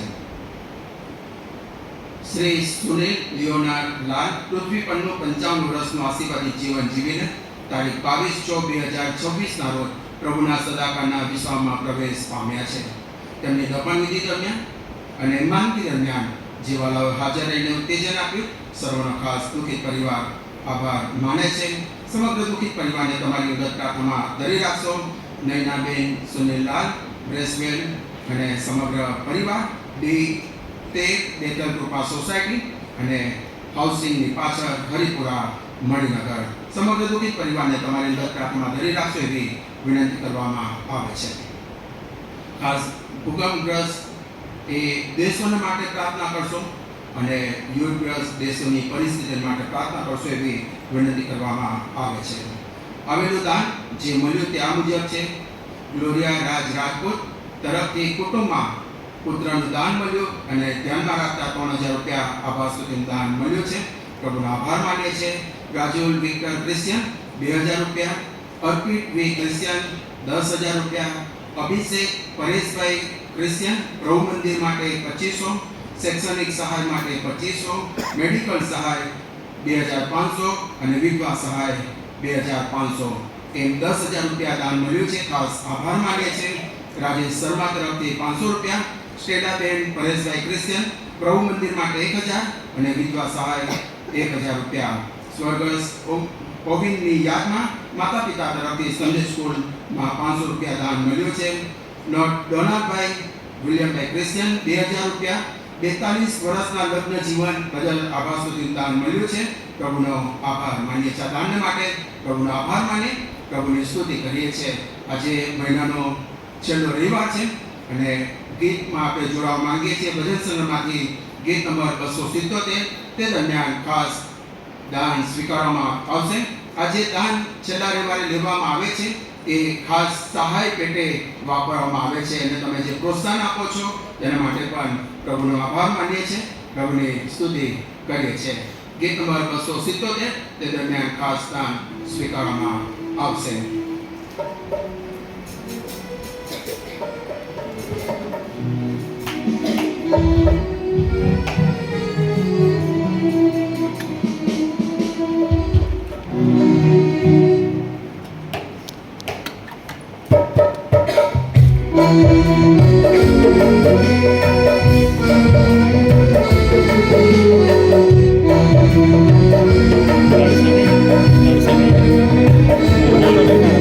Speaker 1: શ્રી સુનિલ લિયોનાર લાલ પૃથ્વી પરનું 55 વર્ષનું આશીર્વાદી જીવન જીવીને તારીખ 22/6/2026 રોજ પ્રભુના સદાકાળના વિશ્રામમાં પ્રવેશ પામ્યા છે. તેમની દફન વિધિ દરમિયાન અને માંદગી દરમિયાન જીવાલાઓ હાજર રહીને ઉત્તેજન આપ્યું. સર્વનો ખાસ દુઃખિત પરિવાર આભાર માને છે. સમગ્ર દુઃખિત પરિવારને તમારી અંદર પ્રાર્થનામાં ધરી રાખશો. નૈનાબેન સુનિલલાલ બ્રેસવેલ અને સમગ્ર પરિવાર બેતલ કૃપા સોસાયટી અને હાઉસિંગની પાછળ હરિપુરા મણિનગર. સમગ્ર દુઃખિત પરિવારને તમારી અંદર પ્રાર્થનામાં ધરી રાખશો એવી વિનંતી કરવામાં આવે છે. ખાસ ભૂકંપગ્રસ્ત એ દેશોના માટે પ્રાર્થના કરશો અને યુદ્ધગ્રસ્ત દેશોની પરિસ્થિતિ માટે પ્રાર્થના કરશો એવી વિનંતી કરવામાં આવે છે. આવેલું દાન જે મળ્યું તે આ મુજબ છે. ગ્લોરિયા રાજ રાજપૂત તરફથી કુટુંબમાં પુત્રનું દાન મળ્યું અને ધ્યાનમાં રાખતા 3000 રૂપિયા આભાસુદીનું દાન મળ્યું છે. પ્રભુનો આભાર માનીએ છીએ. રાજુલ વિક્ટર ક્રિશ્ચિયન 2000 રૂપિયા, અર્પિત વી ક્રિશ્ચિયન 10000 રૂપિયા, અભિષેક પરેશભાઈ ક્રિશ્ચિયન પ્રભુ મંદિર માટે 2500, શૈક્ષણિક સહાય માટે 2500, મેડિકલ સહાય 2500 અને વિધવા સહાય 2500 એમ 10,000 રૂપિયા દાન મળ્યું છે. ખાસ આભાર માનીએ છીએ રાજેશ શર્મા તરફથી 500 રૂપિયા, સ્ટેલાબેન પરેશભાઈ ક્રિશ્ચિયન પ્રભુ મંદિર માટે 1000 અને વિધવા સહાય 1000 રૂપિયા. સ્વર્ગસ્થ ઓવિનની યાદમાં માતા પિતા તરફથી સંડે સ્કૂલમાં 500 રૂપિયા દાન મળ્યું છે. ડોનાલ્ડભાઈ વિલિયમભાઈ ક્રિશ્ચિયન 2000 રૂપિયા, 42 વર્ષના લગ્ન જીવન બદલ આભાસુદ્દીન દાન મળ્યું છે. પ્રભુનો આભાર માનીએ છીએ. દાન માટે પ્રભુનો આભાર માની પ્રભુની સ્તુતિ કરીએ છીએ. આજે મહિનાનો છેલ્લો રવિવાર છે અને ગીતમાં આપણે જોડાવા માંગીએ છીએ. ભજન સંઘમાંથી ગીત નંબર 277 તે દરમિયાન ખાસ દાન સ્વીકારવામાં આવશે. આજે દાન છેલ્લા રવિવારે લેવામાં આવે છે એ ખાસ સહાય પેટે વાપરવામાં આવે છે અને તમે જે પ્રોત્સાહન આપો છો તેના માટે પણ પ્રભુનો આભાર માનીએ છીએ, પ્રભુની સ્તુતિ કરીએ છીએ. ગીત નંબર 277 તે દરમિયાન ખાસ દાન સ્વીકારવામાં આવશે.
Speaker 5: Terus ini.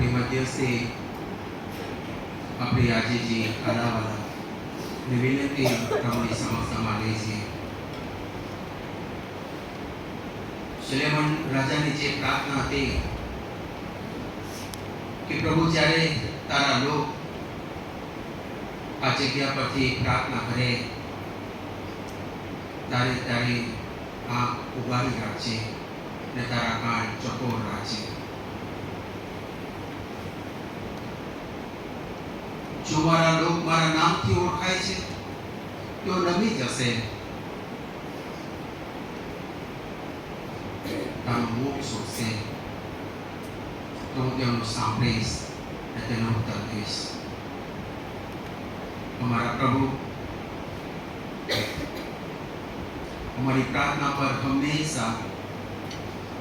Speaker 1: અમારી મધ્યસ્થી આપણી આજીજી કાલાવાલા ને વિનંતી પ્રભુની સમક્ષમાં લઈ છીએ. સુલેમાન રાજાની જે પ્રાર્થના હતી કે પ્રભુ જ્યારે તારા લોક આ જગ્યા પરથી પ્રાર્થના કરે તારે તારી આંખ ઉગાડી રાખજે ને તારા કાન ચકોર રાખજે. જો મારા લોક મારા નામથી ઓળખાય છે તેઓ નમી જશે, તારું મુખ શોધશે તો હું તેનું સાંભળીશ અને તેનો ઉત્તર દઈશ. અમારા પ્રભુ અમારી પ્રાર્થના પર હંમેશા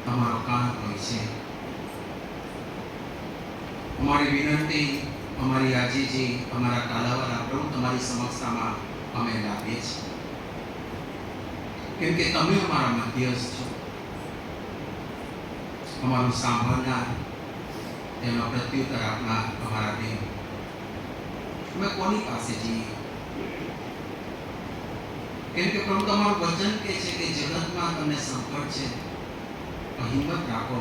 Speaker 1: તમારો કાન હોય છે. અમારી વિનંતી, અમારી આજીજી, અમારા કાલાવાલા પ્રભુ તમારી સમક્ષતામાં અમે લાવીએ છીએ, કેમ કે તમે અમારા મધ્યસ્થ છો, અમારું સાંભળનાર, તેનો પ્રત્યુત્તર આપનાર અમારા દેવ. અમે કોની પાસે જઈએ? કેમ કે પ્રભુ તમારું વચન કહે છે કે જગતમાં તમને સંકટ છે, પણ હિંમત રાખો,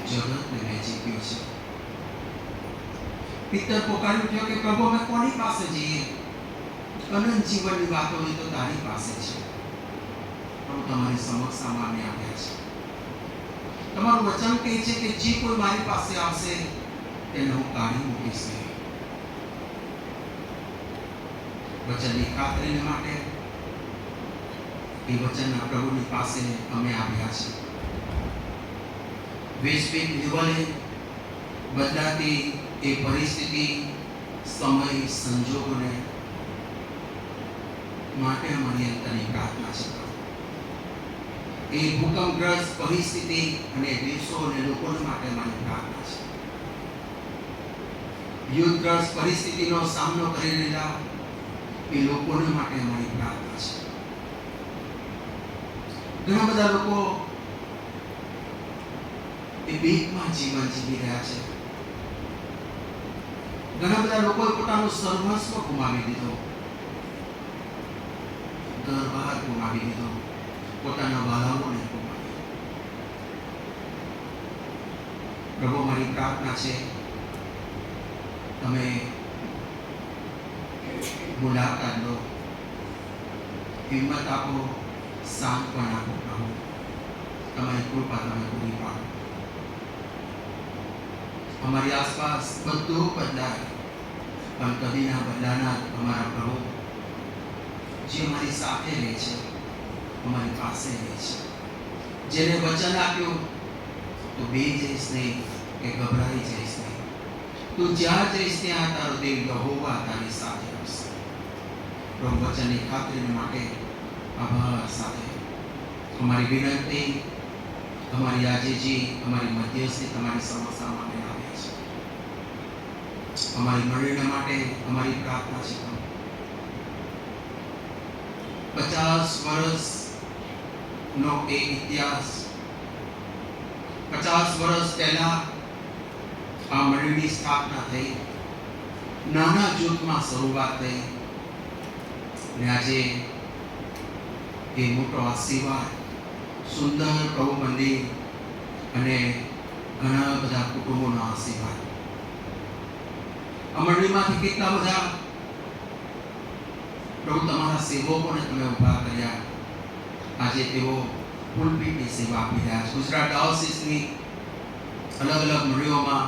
Speaker 1: જગતને મેં જીત્યું છે. પિત્તર પોકારી ઉઠ્યો કે પ્રભુ અમે કોની પાસે જઈએ? અનંત જીવનની વાતો હોય તો તારી પાસે છે. પ્રભુ તમારી સમક્ષમાં અમે આવ્યા છે. તમારું વચન કહે છે કે જે કોઈ મારી પાસે આવશે તેને હું કાઢી મૂકીશ નહીં. વચનની ખાતરી માટે એ વચનના પ્રભુની પાસે અમે આવ્યા છીએ. વૈશ્વિક લેવલે બદલાતી એ પરિસ્થિતિ, સમય, સંજોગોને માટે અમારી અંતરની પ્રાર્થના છે. એ ભૂકંપગ્રસ્ત પરિસ્થિતિ અને દેશો અને લોકોને માટે અમારી પ્રાર્થના છે. યુદ્ધગ્રસ્ત પરિસ્થિતિનો સામનો કરી રહેલા એ લોકોને માટે અમારી પ્રાર્થના છે. ઘણા બધા લોકો એ બીકમાં જીવન જીવી રહ્યા છે. ઘણા બધા લોકોએ પોતાનું સર્વસ્વ ગુમાવી દીધો, ઘર-બહાર ગુમાવી દીધો, પોતાના વાલાઓને ગુમાવી. પ્રભુ મારી પ્રાર્થના છે તમે મુલાકાત લો, હિંમત આપો, સાંત્વન આપો. પ્રભુ તમારી કૃપા તમે પૂરી પાડો. અમારી આસપાસ બધું બદલાય પણ કદી ના બદલાનાર અમારા પ્રભુ જે અમારી સાથે રહે છે, અમારી પાસે રહે છે, જેને વચન આપ્યું તો બે જઈશ નહીં કે ગભરાઈ જઈશ નહીં. તું જ્યાં જઈશ ત્યાં તારો દેવ યહોવા તારી સાથે હશે. પ્રભુ વચનની ખાતરી માટે આભાર સાથે અમારી વિનંતી, અમારી આજીજી, અમારી મધ્યસ્થી તમારી સમસ્યા માટે આવે છે. અમારી મંડળીને માટે અમારી પ્રાર્થના છે. 50 વર્ષનો એ ઇતિહાસ, 50 વર્ષ પહેલા આ મંડળીની સ્થાપના થઈ, નાના જૂથમાં શરૂઆત થઈ ને આજે એ મોટો આશીર્વાદ, સુંદર પ્રભુ મંદિર અને ઘણા બધા કુટુંબોનો આશીર્વાદ. આ મંડળીમાંથી કેટલા બધા પ્રભુ તમારા સેવકોને તમે ઉભા કર્યા. આજે તેઓ પુલપીટની સેવા આપી રહ્યા છે. ગુજરાત ડાયોસીસની અલગ અલગ મંડળીઓમાં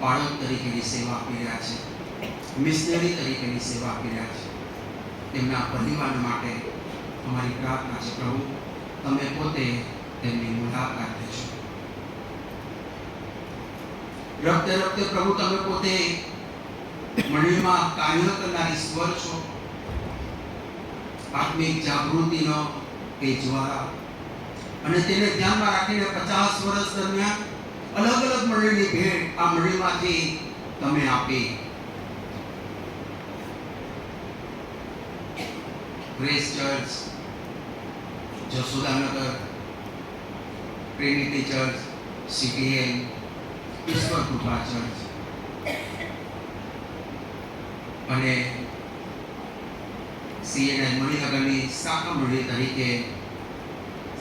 Speaker 1: પાળક તરીકેની સેવા આપી રહ્યા છે, મિશનરી તરીકેની સેવા આપી રહ્યા છે. તેમના પરિવાર માટે અમારી પ્રાર્થના છે પ્રભુ તમે પોતે તેમની મુલાકાત લેજો. રખતે રખતે પ્રભુ તમે પોતે મંડળીમાં કાર્ય કરનારી સ્વર છો. આત્મિક જાગૃતિનો એ જ્વાળા અને તેને ધ્યાનમાં રાખીને 50 વર્ષ દરમિયાન અલગ અલગ મંડળીની ભેટ આ મંડળીમાંથી તમે આપી. Grace church, Jasodanagar, trinity church, CTN, Ishwar કૃપા ચર્ચ, અને સીએનઆઈ મણિનગરની શાખા મંડળી તરીકે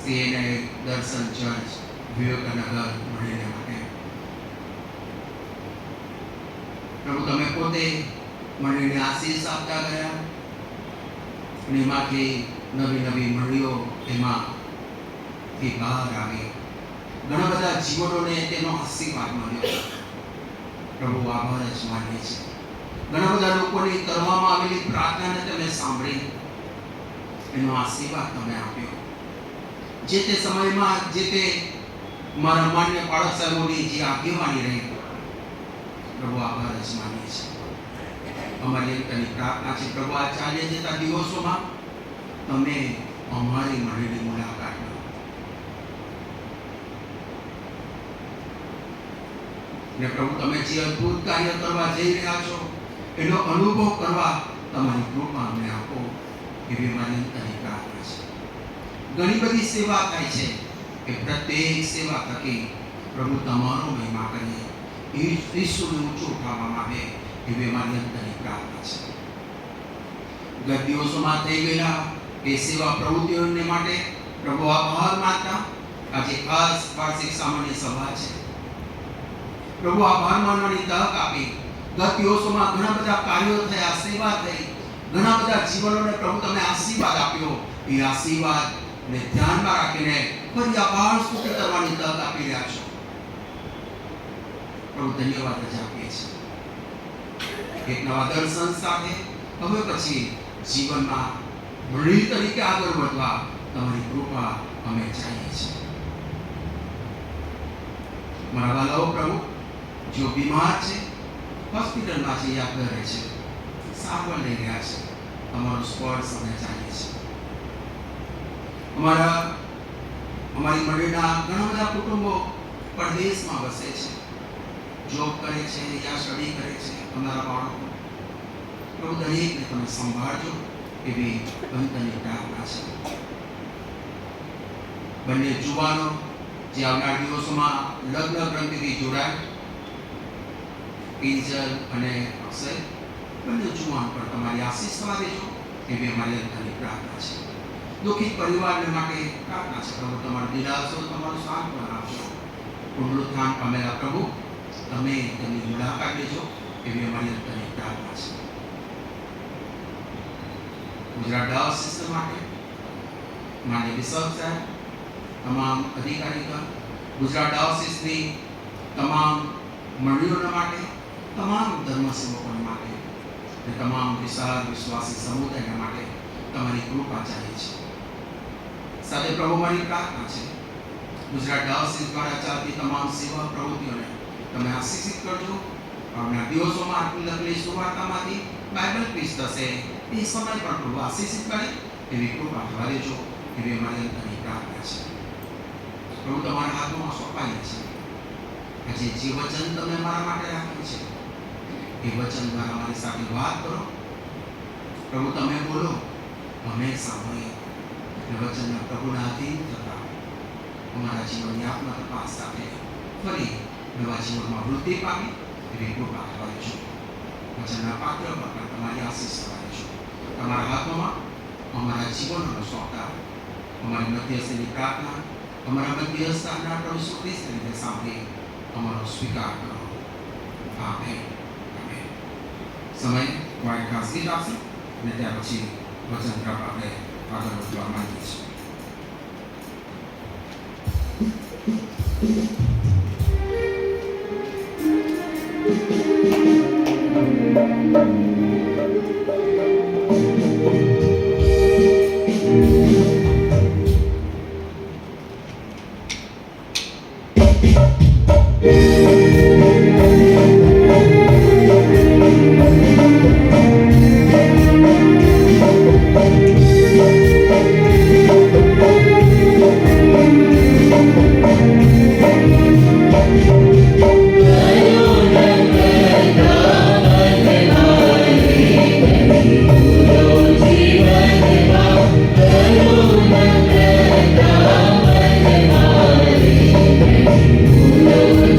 Speaker 1: સીએનઆઈ દર્શન ચર્ચ વિવેકનગર મંડળીને માટે પ્રભુ તમે પોતે મંડળીને આશીષ આપતા ગયા અને એમાંથી નવી નવી મંડળીઓ એમાંથી બહાર આવી ઘણા બધા જીવનોને તેનો આશીર્વાદ મળ્યો. પ્રભુ આભાર જ માનીએ છીએ. ઘણા બધા લોકોની કરવામાં આવેલી પ્રાર્થનાને તમે સાંભળી એનો આશીર્વાદ તમે આપ્યો. જે તે સમયમાં જે તે મારા માન્ય પાળક સાહેબોની જે આગેવાની રહી પ્રભુ આભાર જ માનીએ છીએ. અમારી અંતરની પ્રાર્થના છે પ્રભુ આ ચાલ્યા જતા દિવસોમાં તમે અમારી મંડળીની મુલાકાત લો. ને પ્રભુ તમે જે અદ્ભુત કાર્ય કરવા જઈ રહ્યા છો એનો અનુભવ કરવા તમારી કૃપા અમને આપો એવી મારી અંતરની પ્રાર્થના છે. ઘણી બધી સેવા થાય છે કે પ્રત્યેક સેવા થકી પ્રભુ તમારો મહિમા કરીએ ઈશ્વરને ઊંચું ઉઠાવવામાં આવે એવી મારી અંતરની પ્રાર્થના છે. ગત દિવસોમાં થઈ ગયેલા એ સેવા પ્રવૃત્તિઓને માટે પ્રભુ આભાર માનતા આજે ખાસ વાર્ષિક સામાન્ય સભા છે. પ્રભુ આભાર માનવાની તક આપી. ગત દિવસોમાં ઘણા બધા કાર્યો થયા, સેવા થઈ, ઘણા બધા જીવનોને પ્રભુ તમે આશીર્વાદ આપ્યો. એ આશીર્વાદને ધ્યાનમાં રાખીને ફરી આભાર સ્તુતિ કરવાની તક આપી રહ્યા છો. પ્રભુ ધન્યવાદ જ આપીએ છીએ. એક નવા દર્શન સાથે હવે પછી જીવનમાં મંડળી તરીકે આગળ વધવા તમારી કૃપા અમે ચાહીએ છીએ. મારા વાલાઓ પ્રભુ જો બીમાર છે, હોસ્પિટલમાં છે યા ઘરે છે, સારવાર લઈ રહ્યા છે, તમારો સ્પર્શ અમે ચાહીએ છીએ. અમારી મંડળીના ઘણા બધા કુટુંબો પરદેશમાં વસે છે, જોબ કરે છે યા સ્ટડી કરે છે. અમારા બાળકો પ્રભુ દરેકને તમે સંભાળજો એવી અંતરની પ્રાર્થના છે. બંને જુવાનો જે આવનાર દિવસોમાં લગ્ન ગ્રંથિથી જોડાય, કિંજલ અને અક્ષય, બંને જુવાન પર તમારી આશીષ થવા દેજો એવી અમારી અંતરની પ્રાર્થના છે. દુઃખી પરિવારને માટે પ્રાર્થના છે પ્રભુ તમારો દિલાસો, તમારું સાંત્વન આપજો. પુનરુત્થાન પામેલા પ્રભુ તમે તેમની મુલાકાત લેજો એવી અમારી અંતરની પ્રાર્થના છે. ગુજરાત ડાયોસિસ માટે માન્ય બિશપ સાહેબ, તમામ અધિકારીગણ, ગુજરાત ડાયોસિસની તમામ મંડળીઓના માટે, તમામ ધર્મસેવકો માટે અને તમામ વિશાળ વિશ્વાસી સમુદાયના માટે તમારી કૃપા ચાહીએ છીએ. સાથે પ્રભુ મારી પ્રાર્થના છે ગુજરાત ડાયોસિસ દ્વારા ચાલતી તમામ સેવા પ્રવૃત્તિઓને તમે આશીષિત કરજો. આવનાર દિવસોમાં આટલી લખેલી સુવાર્તામાંથી બાઇબલ ક્વિઝ થશે, એ સમય પણ પ્રભુ આશીષિત કરે એવી કૃપા થવા દેજો એવી અમારી અંતરની પ્રાર્થના છે. પ્રભુ તમારા હાથમાં સોંપાઈએ છીએ. આજે જે વચન તમે મારા માટે રાખ્યું છે એ વચન દ્વારા મારી સાથે વાત કરો. પ્રભુ તમે બોલો, અમે સાંભળીએ. અને વચનના પ્રભુના અધીન થતા અમારા જીવનની આત્મા તપાસ સાથે ફરી નવા જીવનમાં વૃદ્ધિ પામી એવી કૃપા થવા દેજો. વચનના પાત્ર પર તમારી આશીષ થવા દેજો. તમારા હાથમાં અમારા જીવનનો સોંપતા અમારી મધ્યસ્થની પ્રાર્થના અમારા મધ્યસ્થના પ્રભુ ઈસુ ખ્રિસ્તની રીતે સાંભળી અમારો સ્વીકાર કરો. આમેન. આમેન. સમય કોઈ ખાસ ગીત આપશે અને ત્યાર પછી વચન તરફ આપણે આગળ વધવા માંગીએ છીએ.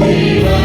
Speaker 4: Shiva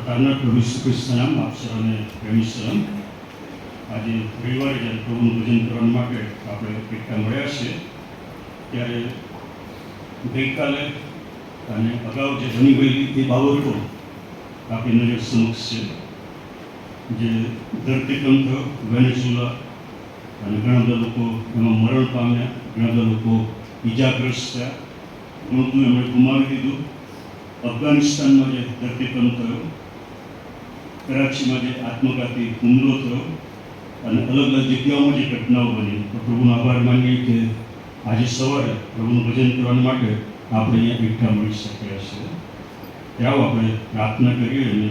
Speaker 2: તારના પ્રભુ ઈસુ ખ્રિસ્તના નામ આપ સર્વને પ્રેમી સલામ. આજે રવિવારે જ્યારે પ્રભુનું ભજન કરવા માટે આપણે એકઠા મળ્યા છે ત્યારે ગઈકાલે અને અગાઉ જે બની ગયેલી એ બાબતો આપણી નજર સમક્ષ છે. જે ધરતીકંપ વેનેઝુલા અને ઘણા બધા લોકો એમાં મરણ પામ્યા, ઘણા બધા લોકો ઈજાગ્રસ્ત થયા, ઘણું બધું એમણે ગુમાવી દીધું. અફઘાનિસ્તાનમાં જે ધરતીકંપ થયો, કરાચીમાં જે આત્મઘાતી હુમલો થયો અને અલગ અલગ જગ્યાઓમાં જે ઘટનાઓ બની, તો પ્રભુનો આભાર માનીએ કે આજે સવારે પ્રભુનું ભજન કરવા માટે આપણે અહીંયા એકઠા મળી શક્યા છીએ. આવો આપણે પ્રાર્થના કરીએ અને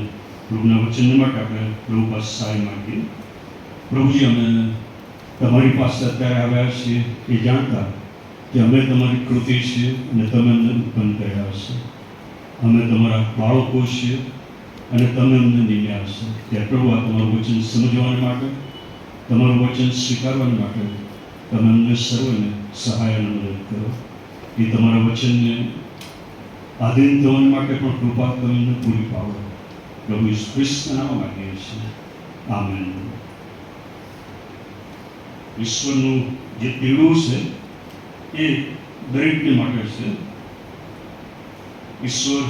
Speaker 2: પ્રભુના વચન માટે આપણે પ્રભુ પાસે સહાય માંગીએ. પ્રભુજી, અમે તમારી પાસે અત્યારે આવ્યા છીએ એ જાણતા કે અમે તમારી કૃતિ છીએ અને તમે અમને ઉત્પન્ન કર્યા હશે. અમે તમારા બાળકો છીએ અને તમે અમને નિમ્યા હશે. ત્યારે પ્રભુ, આ તમારું વચન સમજવાને માટે, તમારું વચન સ્વીકારવાને માટે તમે અમને સર્વને સહાય અને મદદ કરો. એ તમારા વચનને આધીન થવાને માટે પણ કૃપા તમને પૂરી પાડો. પ્રભુ ઈસુ ખ્રિસ્તના નામમાં માંગીએ છીએ. આમેન. ઈશ્વરનું જે તેડું છે એ દરેકને માટે છે. ઈશ્વર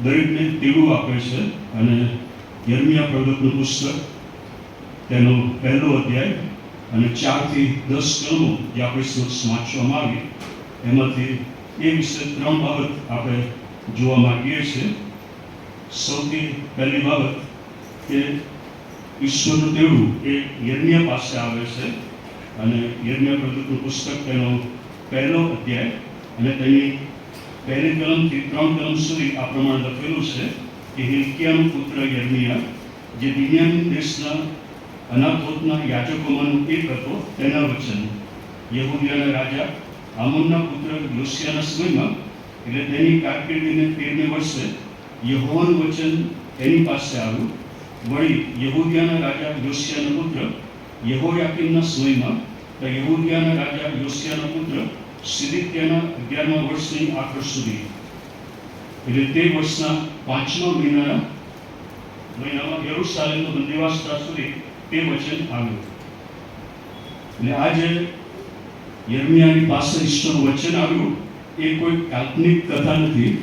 Speaker 2: દરેકને તેડું આપે છે અને યર્મિયા પ્રવક્તાનું પુસ્તક તેનો 1લો અધ્યાય અને 4 થી 10 કલમો જે આપણી સમક્ષ વાંચવામાં આવી, એમાંથી એ વિશે 3 બાબત આપણે જોવા માંગીએ છીએ. સૌથી પહેલી બાબત કે ઈશ્વરનું તેડું એ યર્મિયા પાસે આવે છે અને યર્મિયા પ્રવક્તાનું પુસ્તક તેનો 1લો અધ્યાય અને તેની 1લી કલમથી 3 કલમ સુધી આ પ્રમાણે લખેલું છે કે હિલ્કિયાનો પુત્ર યર્મિયા, જે બિન્યામીન દેશના અનાતોતના યાજકોમાંનો એક હતો, તેના વચન યહૂદિયાના રાજા આમોનના પુત્ર યોશિયાના સમયમાં, એટલે તેની કારકિર્દીને 13મે વર્ષે યહોવાનું વચન એની પાસે આવ્યું. વળી યહૂદિયાના રાજા યોશિયાના પુત્ર યહોયાકીમના સમયમાં, તો યહૂદિયાના રાજા યોશિયાના પુત્ર સિદિક્યાના 11મા વર્ષની આખર સુધી, એટલે તે વર્ષના 5મા મહિનામાં યરૂશાલેમનો બંદીવાસ થયા સુધી તે વચન આવ્યું. એટલે આજે યર્મિયાની પાસે ઈશ્વરનું વચન આવ્યું એ કોઈ કાલ્પનિક કથા નથી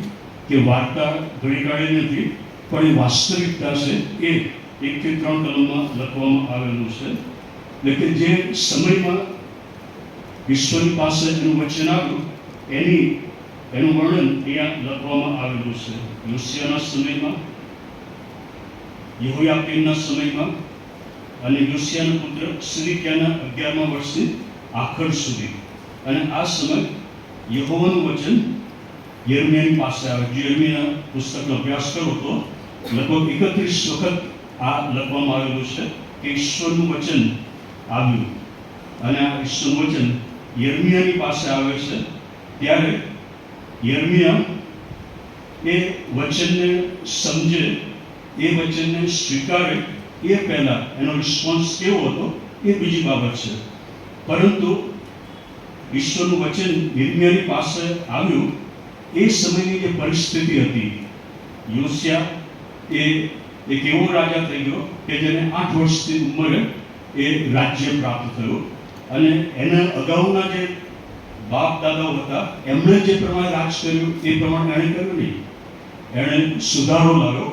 Speaker 2: કે વાર્તા ઘડી કાઢી નથી, પણ એ વાસ્તવિકતા છે. એ 1 થી 3 કલમમાં લખવામાં આવેલું છે. એટલે કે જે સમયમાં ઈશ્વરની પાસે એનું વચન આવ્યું એનું વર્ણન અહીંયા લખવામાં આવેલું છે. યોશિયાના સમયમાં, યહોયાકીમના સમયમાં અને યોશિયાના પુત્ર સિદિક્યાના 11મા વર્ષની આખર સુધી. અને આ સમય યહોવાનું વચન યર્મિયાની પાસે આવે. જો યર્મિયાના પુસ્તકનો અભ્યાસ કરો તો લગભગ 31 વખત આ લખવામાં આવેલું છે કે ઈશ્વરનું વચન આવ્યું. અને આ ઈશ્વરનું વચન યર્મિયાની પાસે આવે છે ત્યારે યર્મિયા એ વચનને સમજે, એ વચનને સ્વીકારે એ પહેલાં એનો રિસ્પોન્સ કેવો હતો એ બીજી બાબત છે. પરંતુ ઈશ્વરનું વચન યર્મિયાની પાસે આવ્યું એ સમયની જે પરિસ્થિતિ હતી, યોશિયા એક એવો રાજા થઈ ગયો કે જેને 8 વર્ષની ઉંમરે એ રાજ્ય પ્રાપ્ત થયું. અને એના અગાઉના જે બાપ દાદાઓ હતા એમણે જે પ્રમાણે રાજ કર્યું એ પ્રમાણે એણે કર્યું નહીં. એણે સુધારો લાવ્યો,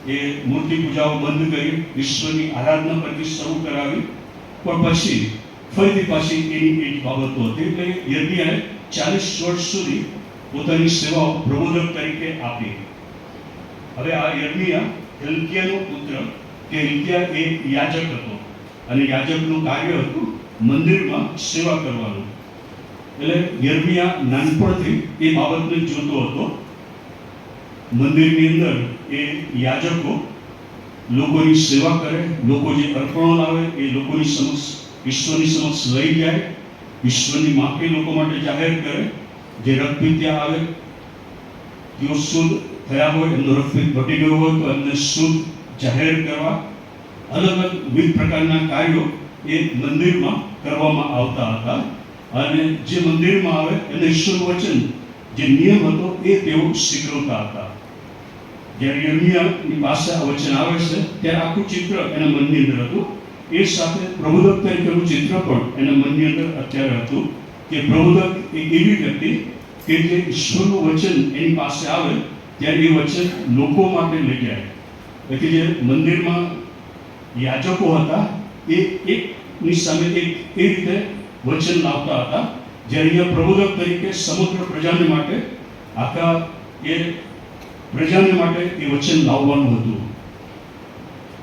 Speaker 2: એ મૂર્તિ પૂજાઓ બંધ કરી, ઈશ્વરની આરાધના કરવી શરૂ કરાવી, પણ પછી ફરીથી પાછી એની એ જ બાબતો હતી. એટલે યર્મિયાએ 40 વર્ષ સુધી પોતાની સેવાઓ પ્રબોધક તરીકે આપી. હવે આ યર્મિયા હિલ્કિયાનો પુત્ર, કે હિલ્કિયા એ યાજક હતો અને યાજકનું કાર્ય હતું મંદિરમાં સેવા કરવાનું. એટલે યર્મિયા નાનપણથી એ બાબતને જોતો હતો. મંદિરની અંદર એ યાજકો લોકોની સેવા કરે, લોકો જે અર્પણો લાવે એ લોકોની સમક્ષ, ઈશ્વરની સમક્ષ લઈ જાય, ઈશ્વરની માફી લોકો માટે જાહેર કરે. જે રક્તપિત ત્યાં આવે તેઓ શુદ્ધ થયા હોય, એમનો રક્તપિત ઘટી ગયો હોય તો એમને શુદ્ધ જાહેર કરવા, અલગ અલગ વિવિધ પ્રકારના કાર્યો એ મંદિરમાં કરવામાં આવતા હતા. અને જે મંદિરમાં આવે એને ઈશ્વરનું વચન જે નિયમ હતો એ તેઓ શીખવતા હતા. જ્યારે યર્મિયાની પાસે આ વચન આવે છે ત્યારે આખું ચિત્ર એના મનની અંદર હતું. એ સાથે પ્રબોધક તરીકેનું ચિત્ર પણ એના મનની અંદર અત્યારે હતું કે પ્રબોધક એક એવી વ્યક્તિ કે જે ઈશ્વરનું વચન એની પાસે આવે ત્યારે એ વચન લોકો માટે લઈ જાય. એટલે જે મંદિરમાં યાજકો હતા એ એકની સામે એક એ રીતે વચન લાવતા હતા, જ્યારે અહીંયા પ્રબોધક તરીકે સમગ્ર પ્રજાને માટે આખા એ પ્રજાને માટે એ વચન લાવવાનું હતું.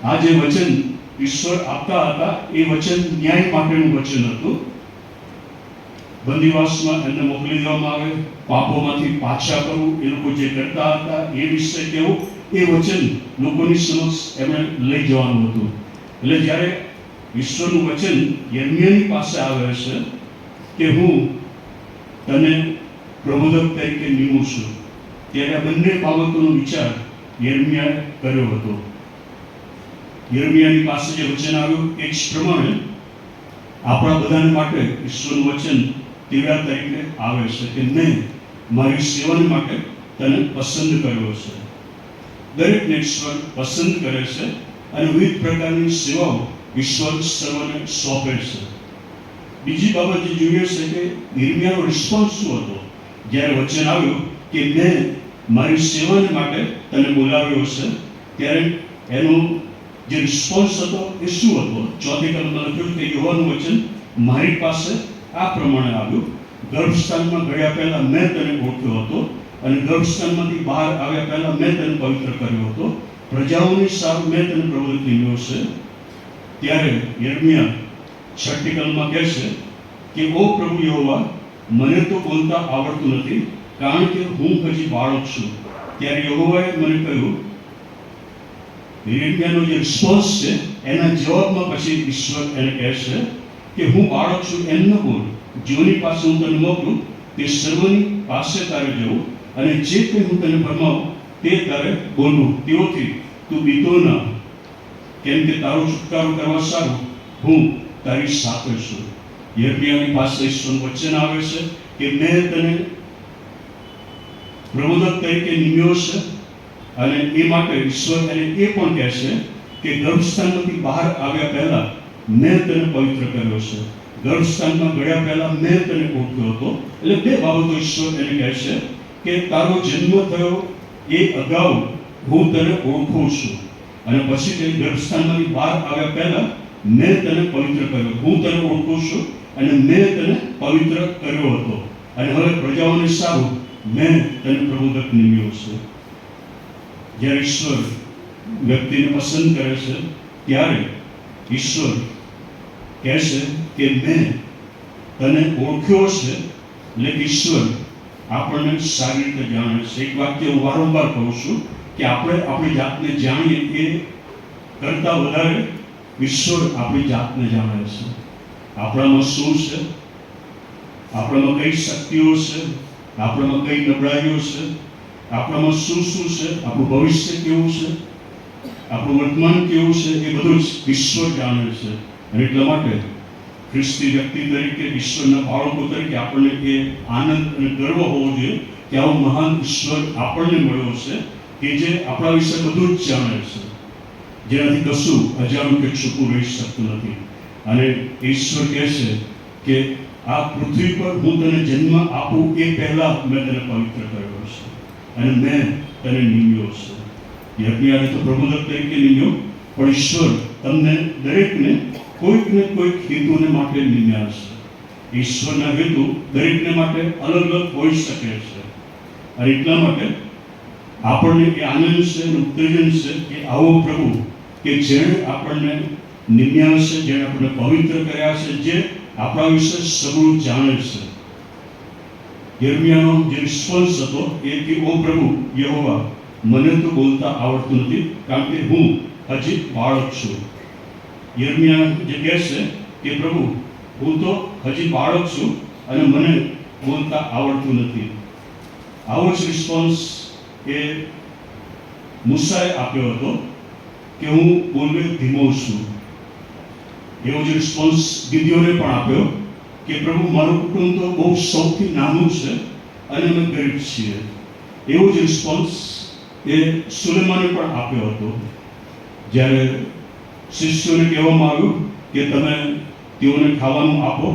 Speaker 2: આ જે વચન ઈશ્વર આપતા હતા એ વચન ન્યાય માટેનું વચન હતું. બંદીવાસમાં એમને મોકલી દેવામાં આવે, પાપોમાંથી પાછા કરવું, એ લોકો જે કરતા હતા એ વિશે કહેવું, એ વચન લોકોની સમક્ષ એમણે લઈ જવાનું હતું. એટલે જ્યારે ઈશ્વરનું વચન યર્મિયાની પાસે આવે છે કે હું તને પ્રબોધક તરીકે નિમું છું, ત્યારે આ બંને બાબતોનો વિચાર યર્મિયાએ કર્યો હતો. યર્મિયાની પાસે જે વચન આવ્યું એ જ પ્રમાણે આપણા બધાને માટે ઈશ્વરનું વચન તેડા તરીકે આવે છે કે મેં મારી સેવાને માટે તને પસંદ કર્યો છે. દરેકને ઈશ્વર પસંદ કરે છે અને વિવિધ પ્રકારની સેવાઓ ઈશ્વર સર્વને સોંપે છે. બીજી બાબત જે જોઈએ છે કે યર્મિયાનો રિસ્પોન્સ શું હતો જ્યારે વચન આવ્યું કે મેં મારી સેવાને માટે તને બોલાવ્યો છે, ત્યારે એનો જે રિસ્પોન્સ હતો એ શું હતો? ચોથી કલમમાં લખ્યું કે યહોવાનું વચન મારી પાસે આ પ્રમાણે આવ્યું, ગર્ભસ્થાનમાં ગયા પહેલા મેં તને ઓળખ્યો હતો અને ગર્ભસ્થાનમાંથી બહાર આવ્યા પહેલા મેં તને પવિત્ર કર્યો હતો, પ્રજાઓની સારું મેં તને પ્રબોધક નિમ્યો છે. ત્યારે યર્મિયા છઠ્ઠી કલમમાં કહે છે કે ઓ પ્રભુ યહોવા, મને તો બોલતા આવડતું નથી, કારણ કે હું હજી બાળક છું. ત્યારે યહોવાએ મને કહ્યું, યર્મિયાનો જે રિસ્પોન્સ છે એના જવાબમાં પછી ઈશ્વર એને કહે છે કે હું બાળક છું એમ ન બોલ, જેઓની પાસે હું તને મોકલું તે સર્વની પાસે તારે જવું અને જે કંઈ હું તને ફરમાવું તે તારે બોલવું, તેઓથી તું બીતો ના, કેમ કે તારો છુટકારો કરવા સારું હું તારી સાથે છું. યર્મિયાની પાસે ઈશ્વરનું વચન આવે છે કે મેં તને પ્રબોધક તરીકે નિમ્યો છે અને એ માટે ઈશ્વર એને એ પણ કહે છે કે ગર્ભસ્થાનમાંથી બહાર આવ્યા પહેલા મેં તને પવિત્ર કર્યો છે, ગર્ભસ્થાનમાં ગયા પહેલા મેં તને ઓળખ્યો હતો. એટલે બે બાબતો ઈશ્વર એને કહે છે કે તારો જન્મ થયો એ અગાઉ હું તને ઓળખું છું અને પછી તે ગર્ભસ્થાનમાંથી બહાર આવ્યા પહેલા મેં તને પવિત્ર કર્યો, હું તને ઓળખું છું અને મેં તને પવિત્ર કર્યો હતો અને હવે પ્રજાઓને સારું મેં તને પ્રબોધક નિમ્યો છે. જ્યારે ઈશ્વર વ્યક્તિને પસંદ કરે છે ત્યારે ઈશ્વર કહે છે કે મેં તને ઓળખ્યો છે. એટલે ઈશ્વર આપણને સારી રીતે જાણે છે. એક વાક્ય હું વારંવાર કહું છું કે આપણે આપણી જાતને જાણીએ એ કરતાં વધારે ઈશ્વર આપણી જાતને જાણે છે. આપણામાં શું છે, આપણામાં કઈ શક્તિઓ છે, આપણામાં કઈ નબળાઈઓ છે, આપણામાં શું શું છે, આપણું ભવિષ્ય કેવું છે, આપણું વર્તમાન કેવું છે, એ બધું જ ઈશ્વર જાણે છે. અને એટલા માટે ખ્રિસ્તી વ્યક્તિ તરીકે, ઈશ્વરના બાળકો તરીકે આપણને એ આનંદ અને ગર્વ હોવો જોઈએ કે આવો મહાન ઈશ્વર આપણને મળ્યો છે કે જે આપણા વિશે બધું જ જાણે છે, જેનાથી કશું અજાણું કે છુપું રહી શકતું નથી. અને ઈશ્વર કહે છે કે આ પૃથ્વી પર હું તને જન્મ આપું એ પહેલા મેં તને પવિત્ર કર્યો છે અને મેં તને નિમ્યો છે. યર્મિયાને તો પ્રબોધક તરીકે નિમ્યો, પણ ઈશ્વર તમને દરેકને કોઈક ને કોઈક હેતુને માટે નિમ્યા છે. ઈશ્વરના હેતુ દરેકને માટે અલગ અલગ હોઈ શકે છે. અને એટલા માટે આપણને એ આનંદ છે અને ઉત્તેજન છે કે આવો પ્રભુ કે જેણે આપણને નિમ્યા છે, જેણે આપણને પવિત્ર કર્યા છે, જે આપણા વિશે સગળું જાણે છે. યર્મિયાનો જે રિસ્પોન્સ હતો એ કે ઓ પ્રભુ યહોવા, મને તો બોલતા આવડતું નથી, કારણ કે હું હજી બાળક છું. યર્મિયા જે કહે છે કે પ્રભુ હું તો હજી બાળક છું અને મને બોલતા આવડતું નથી. આવો જ રિસ્પોન્સ એ મૂસાએ આપ્યો હતો કે હું બોલવે ધીમો છું. એવો જ રિસ્પોન્સ ગિદિયોને પણ આપ્યો કે પ્રભુ મારું કુટુંબ તો બહુ સૌથી નાનું છે અને અમે ગરીબ છીએ. એવો જ રિસ્પોન્સ એ સુલેમાને પણ આપ્યો હતો. જ્યારે શિષ્યોને કહેવામાં આવ્યું કે તમે તેઓને ખાવાનું આપો,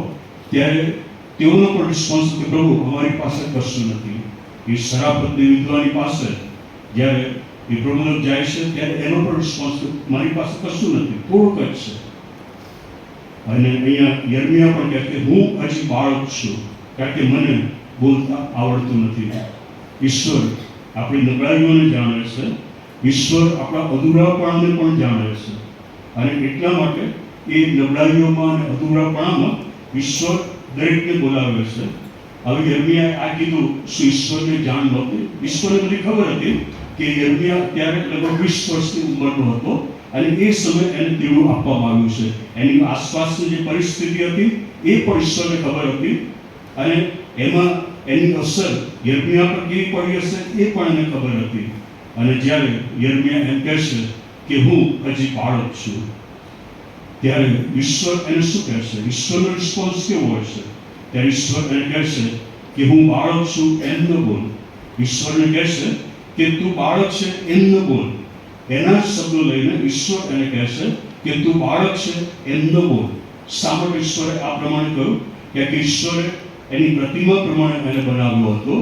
Speaker 2: ત્યારે તેઓનો પણ રિસ્પોન્સ કે પ્રભુ અમારી પાસે કશું નથી. એ શરાફતની વિધવાની પાસે જ્યારે એ પ્રભુ જાય છે ત્યારે એનો પણ રિસ્પોન્સ મારી પાસે કશું નથી, થોડુંક જ છે. અને અહીંયા યર્મિયા પણ કહે કે હું હજી બાળક છું, કારણ કે મને બોલતા આવડતું નથી. ઈશ્વર આપણી નબળાઈઓને જાણે છે, ઈશ્વર આપણા અધૂરાપણાને પણ જાણે છે. અને એટલા માટે એ નબળાઈઓમાં અને અધૂરાપણામાં ઈશ્વર દરેકને બોલાવે છે. હવે યર્મિયાએ આ કીધું, શું ઈશ્વરને જાણ નહોતી? ઈશ્વરને બધી ખબર હતી કે યર્મિયા ત્યારે લગભગ 20 વર્ષની ઉંમરનો હતો અને એ સમયે એને તેડું આપવામાં આવ્યું છે. એની આસપાસની જે પરિસ્થિતિ હતી એ પણ ઈશ્વરને ખબર હતી અને એમાં એની અસર યર્મિયા પર કેવી પડી હશે એ પણ એને ખબર હતી. અને જ્યારે યર્મિયા એમ કહે છે કે હું હજી બાળક છું, ત્યારે ઈશ્વર એને શું કહેશે? ઈશ્વરનો રિસ્પોન્સ કેવો હોય છે? ત્યારે ઈશ્વર એને કહેશે કે હું બાળક છું એમ ન બોલ. ઈશ્વરને કહેશે કે તું બાળક છે એમ ન બોલ. એના જ શબ્દો લઈને ઈશ્વર એને કહેશે કે તું બાળક છે એમ ન બોલ. શા માટે ઈશ્વરે આ પ્રમાણે કહ્યું? કે ઈશ્વરે એની પ્રતિમા પ્રમાણે એને બનાવ્યો હતો.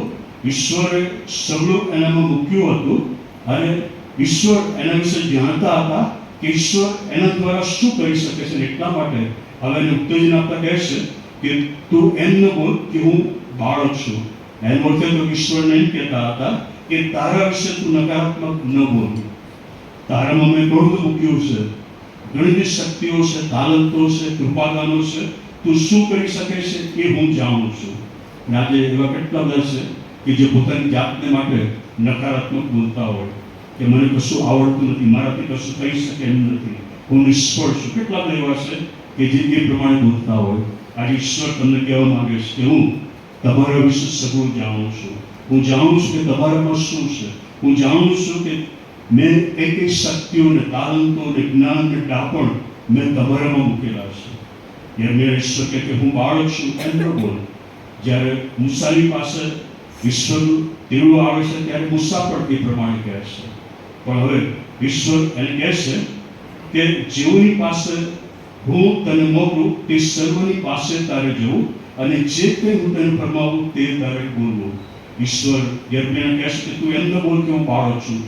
Speaker 2: ઈશ્વરે સગળું એનામાં મૂક્યું હતું અને ઈશ્વર એના વિશે જાણતા હતા કે ઈશ્વર એના દ્વારા શું કરી શકે છે. એટલા માટે હવે એને ઉત્તેજન આપતા કહેશે કે તું એમ ન બોલ કે હું બાળક છું. એમ બોલતે તો ઈશ્વરને એમ કહેતા હતા કે તારા વિશે તું નકારાત્મક ન બોલ. તારામાં મેં ઘણું મૂક્યું છે, ઘણી બધી શક્તિઓ છે, તાલંતો છે, કૃપાદાનો છે. તું શું કરી શકે છે એ હું જાણું છું. અને આજે એવા કેટલા બધા છે કે જે પોતાની જાતને માટે નકારાત્મક બોલતા હોય કે મને કશું આવડતું નથી, મારાથી કશું થઈ શકે એમ નથી, હું નિષ્ફળ છું. કેટલા બધા એવા છે કે જે એ પ્રમાણે બોલતા હોય. આજે ઈશ્વર તમને કહેવા માંગે છે કે હું તમારા વિશે સગું જાણું છું. હું જાણું છું કે તમારામાં શું છે. હું જાણું છું કે મેં એક શક્તિઓને, તાલંતોને, જ્ઞાનને, ડાપણ મેં તમારામાં મૂકેલા છે. યર્મિયા ઈશ્વર કહે કે હું બાળક છું એમ ન બોલ. જ્યારે મૂસાની પાસે ઈશ્વરનું તેડું આવે છે ત્યારે મૂસા પણ એ પ્રમાણે કહે છે. પણ હવે ઈશ્વર એને કહે છે કે જેઓની પાસે હું તને મોકલું તે સર્વની પાસે તારે જવું અને જે કંઈ હું તને ફરમાવું તે તારે બોલવું. ઈશ્વર યર્મિયાને કહે છે કે તું એમ ન બોલ કે હું બાળક છું,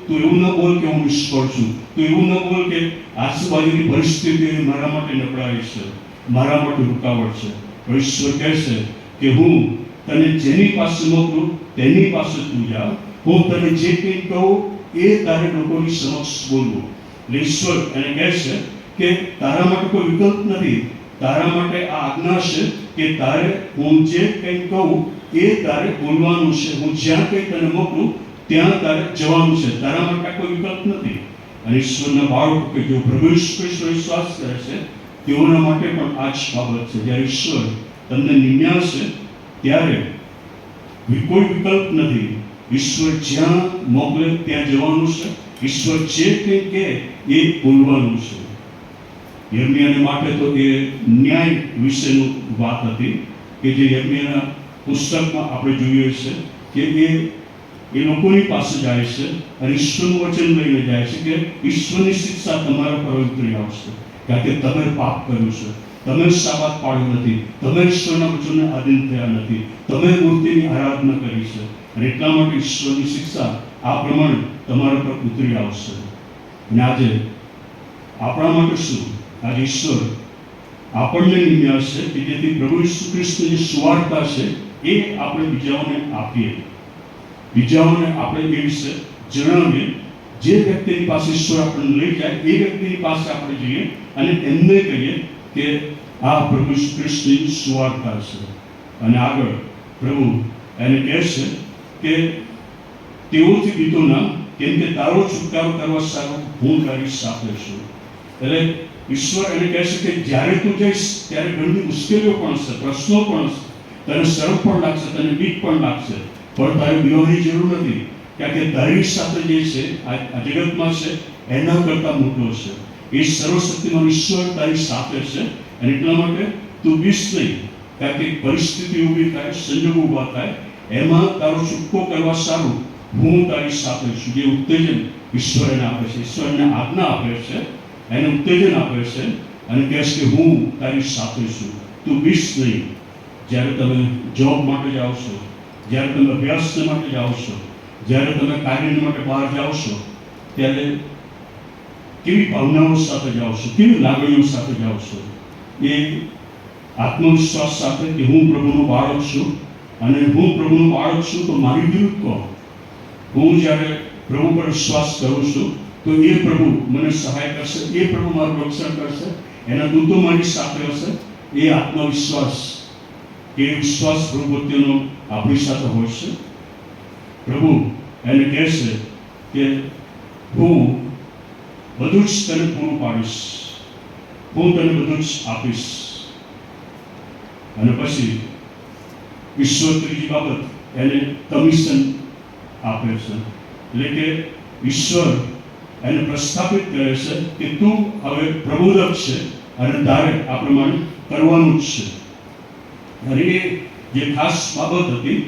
Speaker 2: તું એવું ન બોલ કે હું નિષ્ફળ છું, તું એવું ન બોલ કે આજુબાજુની પરિસ્થિતિ મારા માટે નબળાઈ છે, મારા માટે રૂકાવટ છે. પણ ઈશ્વર કહે છે કે હું તને જેની પાસે મોકલું તેની પાસે તું જા. હું તને જે કંઈ કહું એ તારે લોકોની સમક્ષ બોલવું. એટલે ઈશ્વર એને કહે છે કે તારા માટે કોઈ વિકલ્પ નથી. તારા માટે આ આજ્ઞા છે કે તારે હું જે કંઈ કહું એ તારે બોલવાનું છે. હું જ્યાં કંઈ તને મોકલું ત્યાં તારે જવાનું છે. તારા માટે કોઈ વિકલ્પ નથી. અને ઈશ્વરના બાળકો કે જેઓ પ્રભુ ઈસુ ખ્રિસ્ત પર વિશ્વાસ કરે છે તેઓના માટે પણ આ જ બાબત છે. જ્યારે ઈશ્વર તમને નિમ્યાશે ત્યારે કોઈ વિકલ્પ નથી. ઈશ્વર જ્યાં મોકલે ત્યાં જવાનું છે. ઈશ્વર જે કંઈ કહે એ બોલવાનું છે. યર્મિયાને માટે તો એ ન્યાય વિશેનું વાત હતી કે જે યર્મિયાના પુસ્તકમાં આપણે જોઈએ છે કે એ લોકોની પાસે જાય છે અને ઈશ્વરનું વચન લઈને જાય છે કે ઈશ્વરની શિક્ષા તમારા પર ઉતરી આવશે. કારણ કે તમે પાપ કર્યું છે, તમે શાબાત પાડ્યું નથી, તમે ઈશ્વરના વચનને આધીન થયા નથી, તમે મૂર્તિની આરાધના કરી છે અને એટલા માટે ઈશ્વરની શિક્ષા આ પ્રમાણે તમારા પર ઉતરી આવશે. અને આજે આપણા માટે શું? આજે ઈશ્વર આપણને નિમ્યા છે કે જેથી પ્રભુ ઈસુ ખ્રિસ્તની જે સુવાર્તા છે એ આપણે બીજાઓને આપીએ, બીજાઓને આપણે એ વિશે જણાવીએ. જે વ્યક્તિની પાસે ઈશ્વર આપણને લઈ જાય એ વ્યક્તિની પાસે આપણે જઈએ અને એમને કહીએ કે આ પ્રભુ ઈસુ ખ્રિસ્તની સુવાર્તા છે. અને આગળ પ્રભુ એને કહે છે કે તેઓથી બીતો ના, કેમ કે તારો છુટકારો કરવા સારું હું તારી સાથે છું. એટલે ઈશ્વર એને કહે છે કે જ્યારે તું જઈશ ત્યારે ઘણી મુશ્કેલીઓ પણ હશે, પ્રશ્નો પણ હશે, તને શરમ પણ લાગશે, તને બીક પણ લાગશે, પણ તારે બીવાની જરૂર નથી. કારણ કે તારી સાથે જે છે આ જગતમાં છે એના કરતાં મોટો છે. એ સર્વશક્તિમાન ઈશ્વર તારી સાથે છે અને એટલા માટે તું બીશ નહીં. કારણ કે પરિસ્થિતિ ઊભી થાય, સંજોગો ઊભા થાય, એમાં તારો છૂટકો કરવા સારું હું તારી સાથે છું. જે ઉત્તેજન ઈશ્વર એને આપે છે, ઈશ્વરને આજ્ઞા આપે છે, એને ઉત્તેજન આપે છે અને કહે છે કે હું તારી સાથે છું, તું બીસ નહીં. જ્યારે તમે જોબ માટે જાઓ છો, જ્યારે તમે અભ્યાસ માટે જાઓ છો, જ્યારે તમે કાર્ય માટે બહાર જાઓ છો, ત્યારે કેવી ભાવનાઓ સાથે જાઓ છો, કેવી લાગણીઓ સાથે જાઓ છો? એ આત્મવિશ્વાસ સાથે કે હું પ્રભુનો બાળક છું અને હું પ્રભુનો બાળક છું તો મારી વિરુદ્ધ કોણ? હું જ્યારે પ્રભુ પર વિશ્વાસ કરું છું તો એ પ્રભુ મને સહાય કરશે, એ પ્રભુ મારું રક્ષણ કરશે, એના દૂતો મારી સાથે હશે. એ આત્મવિશ્વાસ, એ વિશ્વાસ પ્રભુ પ્રત્યેનો આપણી સાથે હોય છે. પ્રભુ એને કહે છે કે હું બધું જ તને પૂરું પાડીશ, હું તને બધું જ આપીશ. અને પછી ઈશ્વર ત્રીજી બાબત એને કમિશન આપે છે, એટલે કે ઈશ્વર એને પ્રસ્થાપિત કરે છે કે તું હવે પ્રબોધક છે અને તારે આ પ્રમાણે કરવાનું જ છે. અને એ જે ખાસ બાબત હતી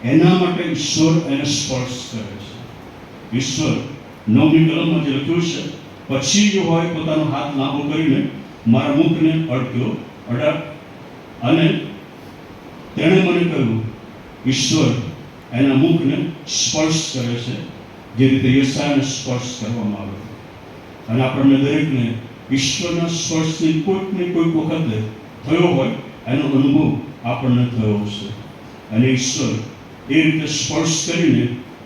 Speaker 2: એના માટે ઈશ્વર એને સ્પર્શ કરે છે. ઈશ્વર 9મી કલમમાં જે લખ્યું છે, પછી જો હોય પોતાનો હાથ લાંબો કરીને મારા મુખને અડ્યા અને તેણે મને કહ્યું, ઈશ્વર એના મુખને સ્પર્શ કરે છે જે રીતે યશાયાને સ્પર્શ કરવામાં આવ્યો. અને આપણને દરેકને ઈશ્વરના સ્પર્શની કોઈક ને કોઈક વખતે થયો હોય એનો અનુભવ આપણને થયો હશે. અને ઈશ્વર એ રીતે સ્પર્શ કરીને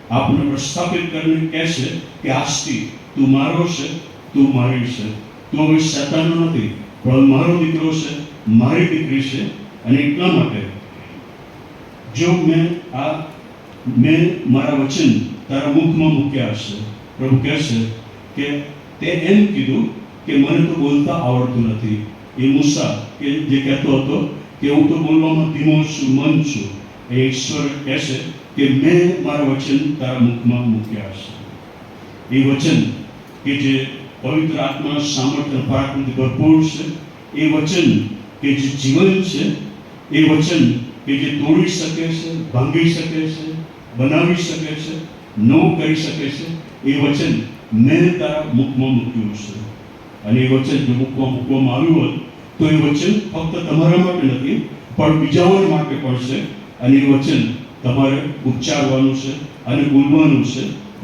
Speaker 2: આપણને પ્રસ્થાપિત કરીને કહે છે કે આજથી તું મારો છે, તું મારી છે, તું હવે શેતાનનો નથી પણ મારો દીકરો છે, મારી દીકરી છે. અને એટલા માટે જો મેં મારા વચન તારા મુખમાં મૂક્યા હશે, પ્રભુ કહે છે કે તે એમ કીધું કે મને તો બોલતા આવડતું નથી. એ મૂસા કે જે કહેતો હતો કે હું તો બોલવામાં ધીમો છું, મંદ છું, એ ઈશ્વર કહે છે કે મેં મારા વચન તારા મુખમાં મૂક્યા હશે. એ વચન કે જે પવિત્ર આત્માના સામર્થ્ય પરાક્રમથી ભરપૂર છે, એ વચન કે જે જીવન છે, એ વચન કે જે તોડી શકે છે, ભાંગી શકે છે, બનાવી શકે છે, નવું કરી શકે છે, એ વચન મેં તારા મુખમાં મૂક્યું છે. અને એ વચન જો મૂકવામાં આવ્યું હોય તો એ વચન ફક્ત તમારા માટે નથી પણ બીજાઓ માટે પણ છે. અને એ વચન તમારે ઉચ્ચારવાનું છે અને બોલવાનું છે.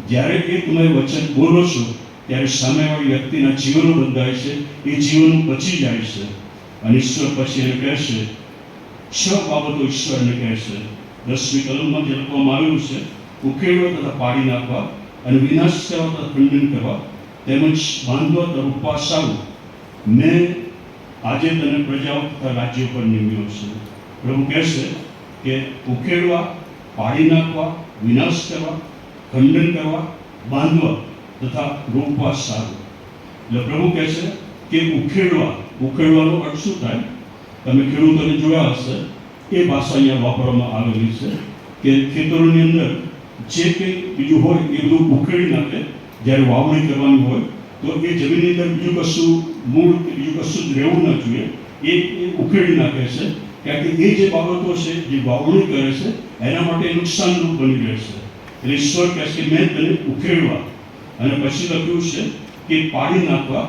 Speaker 2: જ્યારે એ તમે વચન બોલો છો ત્યારે સામેવાળી વ્યક્તિના જીવનો બંધાય છે, એ જીવન બચી જાય છે. અને ઈશ્વર પછી એને કહે છે, 6 બાબતો ઈશ્વરને કહે છે. 10મી કલમમાં જે લખવામાં આવ્યું છે, ઉકેળવા તથા પાડી નાખવા અને વિનાશ કરવા તથા ખંડન કરવા તેમજ બાંધવા તથા ઉપવાસાવું મેં આજે તને પ્રજાઓ તથા રાજ્યો પર નિમ્યો છે. પ્રભુ કહે છે કે ઉકેળવા, પાડી નાખવા, વિનાશ કરવા, ખંડન કરવા, બાંધવા તથા રોપવા સારું. એટલે પ્રભુ કહે છે કે ઉકેળવાનો અર્થ શું થાય? તમે ખેડૂતોને જોયા હશે, એ ભાષા અહીંયા વાપરવામાં આવેલી છે કે ખેતરોની અંદર જે કંઈ બીજું હોય એ બધું ઉકેળી નાખે. જ્યારે વાવણી કરવાની હોય તો એ જમીનની અંદર બીજું કશું મૂળ કે બીજું કશું જ રહેવું ના જોઈએ, એ ઉકેળી નાખે છે. કારણ કે એ જે બાબતો છે જે વાવણી કરે છે એના માટે નુકસાનરૂપ બની રહેશે. એટલે ઈશ્વર કહે છે કે મેં તને ઉકેળવા, અને પછી લખ્યું છે કે પાડી નાખવા,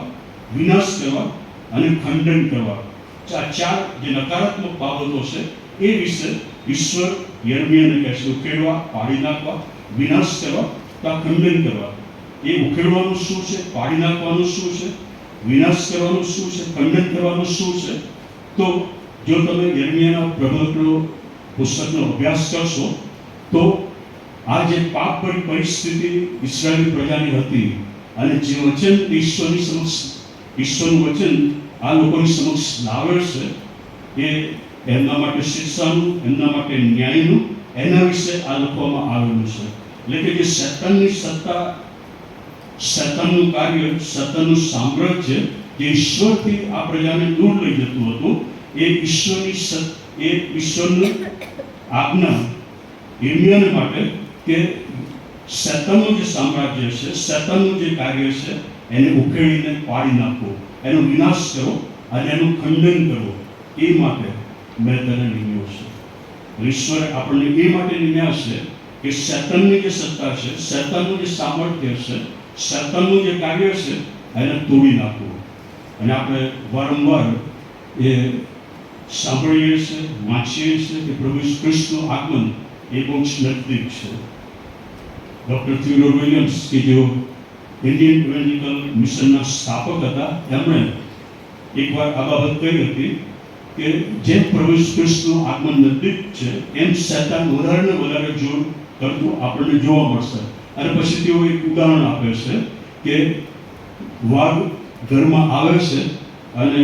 Speaker 2: વિનાશ કરવા અને ખંડન કરવા. આ 4 જે નકારાત્મક બાબતો છે એ વિશે ઈશ્વર યર્મિયાને કહે છે, ઉકેળવા, પાડી નાખવા, વિનાશ કરવા તથા ખંડન કરવા. એ ઉકેળવાનું શું છે, પાડી નાખવાનું શું છે, વિનાશ કરવાનું શું છે, ખંડન કરવાનું શું છે? તો જો તમે યર્મિયાના પ્રવચનો પુસ્તકનો અભ્યાસ કરશો તો આ જે પાપભરી પરિસ્થિતિ ઇસ્રાયેલી પ્રજાની હતી અને જે વચન ઈશ્વરનું વચન આ લોકોની સમક્ષ લાવે છે, એ એમના માટે શિક્ષાનું, એમના માટે ન્યાયનું, એના વિશે આ લખવામાં આવેલું છે. એટલે કે જે શૈતાનની સત્તા, શૈતાનનું કાર્ય, શૈતાનનું સામ્રાજ્ય જે ઈશ્વરથી આ પ્રજાને દૂર લઈ જતું હતું, એ ઈશ્વરની આજ્ઞા યર્મિયાને માટે કે શૈતાનનું જે સામ્રાજ્ય છે, શૈતાનનું જે કાર્ય છે એને ઉકેળીને પાડી નાખો, એનો વિનાશ કરો અને એનું ખંડન કરો, એ માટે મેં તને નિમ્યો છે. ઈશ્વરે આપણને એ માટે નિમ્યા છે કે શૈતાનની જે સત્તા છે, શૈતાનનું જે સામર્થ્ય છે, શૈતાનનું જે કાર્ય છે એને તોડી નાખવું. અને આપણે વારંવાર એ સાંભળીએ છીએ, વાંચીએ છીએ કે પ્રભુ ઈસુ ખ્રિસ્તનું આગમન એ બહુ જ નજદીક છે. ડૉક્ટર થિયોડોર વિલિયમ્સ કે જેઓ ઇન્ડિયન ઇવેન્જિકલ મિશનના સ્થાપક હતા, એમણે એકવાર આ બાબત કહી હતી કે જેમ પ્રભુ ઈસુ ખ્રિસ્તનું આગમન નજદીક છે એમ શૈતાન વધારે ને વધારે જોર કરતું આપણને જોવા મળશે. અને પછી તેઓ એક ઉદાહરણ આપે છે કે વાઘ ઘરમાં આવે છે અને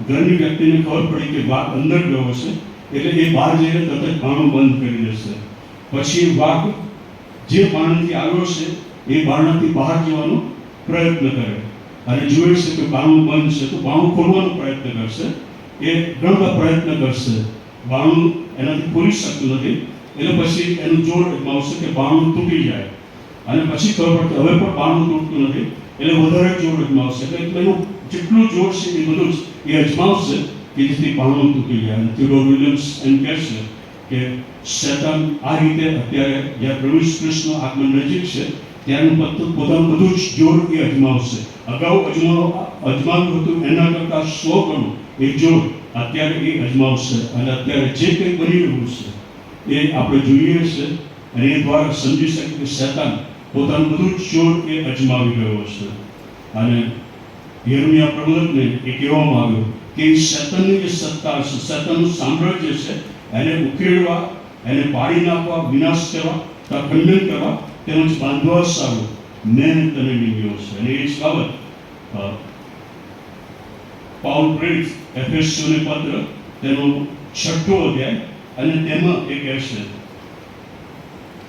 Speaker 2: ઘરની વ્યક્તિને ખબર પડી કે વાઘ અંદર ગયો છે, એટલે એ બહાર જઈને તરત જ બારણું બંધ કરી દેશે. પછી વાઘ જે બારણથી આવ્યો છે એ બારણાથી બહાર જવાનો પ્રયત્ન કરે અને જુએ છે કે બારણું બંધ છે, તો બારણું ખોલવાનો પ્રયત્ન કરશે. એ ઘણા બધા પ્રયત્ન કરશે, બારણું એનાથી ખોલી શકતું નથી. એટલે પછી એનું જોર અજમાવશે કે બારણું તૂટી જાય, અને પછી ખબર પડે હવે પણ બારણું તૂટતું નથી, એટલે વધારે જોર અજમાવશે. એટલે એનું જેટલું જોર છે એ બધું જ એ અજમાવશે કે જેથી બારણું તૂટી જાય. થિયોડોર વિલિયમ્સ એમ કહે છે કે શૈતાન આ રીતે અત્યારે જ્યારે પ્રભુ ઈસુ ખ્રિસ્તનું આગમન નજીક છે ત્યારનું પોતાનું બધું જ જોર એ અજમાવશે. અગાઉ અજમાવ્યું હતું એના કરતાં 100 ગણું એ જોર અત્યારે એ અજમાવશે. અને અત્યારે જે કંઈ બની રહ્યું છે એ આપણે જોઈએ છે અને એ દ્વારા સમજી શકીએ કે શૈતાન પોતાનું બધું જ જોર એ અજમાવી રહ્યો છે. અને યિર્મયાહ પ્રવક્તાને એ કહેવામાં આવ્યું કે શૈતાનની જે સત્તા છે, શૈતાનનું સામ્રાજ્ય છે, એને ઉકેળવા, એને પાડી નાખવા, વિનાશ કરવા, ખંડન કરવા, તેમજ બાંધવા સારું મેં તને નિમ્યો છે. અને એ જ બાબત પાઉલ પ્રેરિત એફેસીઓને પત્ર તેનો 6ઠો અધ્યાય અને તેમાં એ કહે છે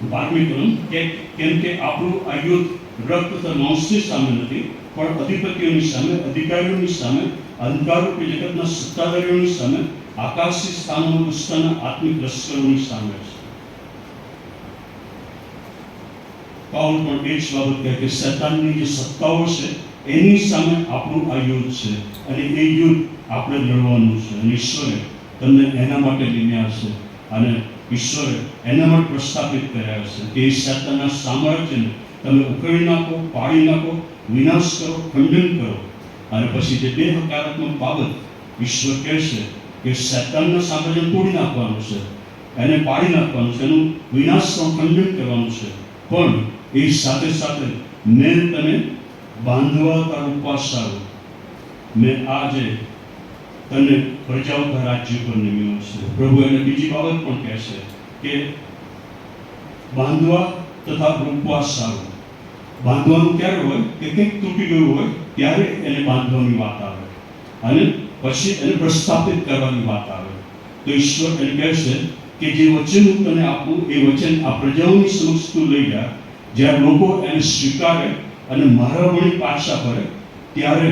Speaker 2: 12મી કલમ કે કેમ કે આપણું આ યુદ્ધ રક્ત તથા માંસની સામે નથી, પણ અધિપતિઓની સામે, અધિકારીઓની સામે, અંધકારરૂપી જગતના સત્તાધારીઓની સામે, આકાશી સ્થાનોમાં દુષ્ટના આત્મિક લશ્કરોની સામે છે. પાઉલ પણ એ જ બાબત કહે કે શૈતાનની જે સત્તાઓ છે એની સામે આપણું આ યુદ્ધ છે અને એ યુદ્ધ આપણે લડવાનું છે. અને ઈશ્વરે તમને એના માટે નિમ્યા છે અને ઈશ્વરે એના માટે પ્રસ્થાપિત કર્યા છે કે એ શૈતાનના સામ્રાજ્યને તમે ઉકેળી નાખો, પાડી નાખો, વિનાશ કરો, ખંડન કરો. અને પછી જે બે હકારાત્મક બાબત ઈશ્વર કહે છે કે શૈતાનના સામ્રાજ્યને તોડી નાખવાનું છે, એને પાડી નાખવાનું છે, એનું વિનાશ ખંડન કરવાનું છે. પણ એ સાથે સાથે મેં તને બાંધવા તારું ઉપવાસ સારું, મેં આજે તને પ્રજાઓ રાજ્ય પર નિમ્યો છે. પ્રભુ એને બીજી બાબત પણ કહે છે કે બાંધવા તથા ઉપવાસ સારું. બાંધવાનું ક્યારે હોય કે કંઈક તૂટી ગયું હોય ત્યારે એને બાંધવાની વાત આવે અને પછી એને પ્રસ્થાપિત કરવાની વાત આવે. તો ઈશ્વર એને કહે છે કે જે વચન હું તને આપું એ વચન આ પ્રજાઓની સમક્ષ તું લઈ જા. જ્યારે લોકો એને સ્વીકારે અને મારા વળી પાછા ફરે ત્યારે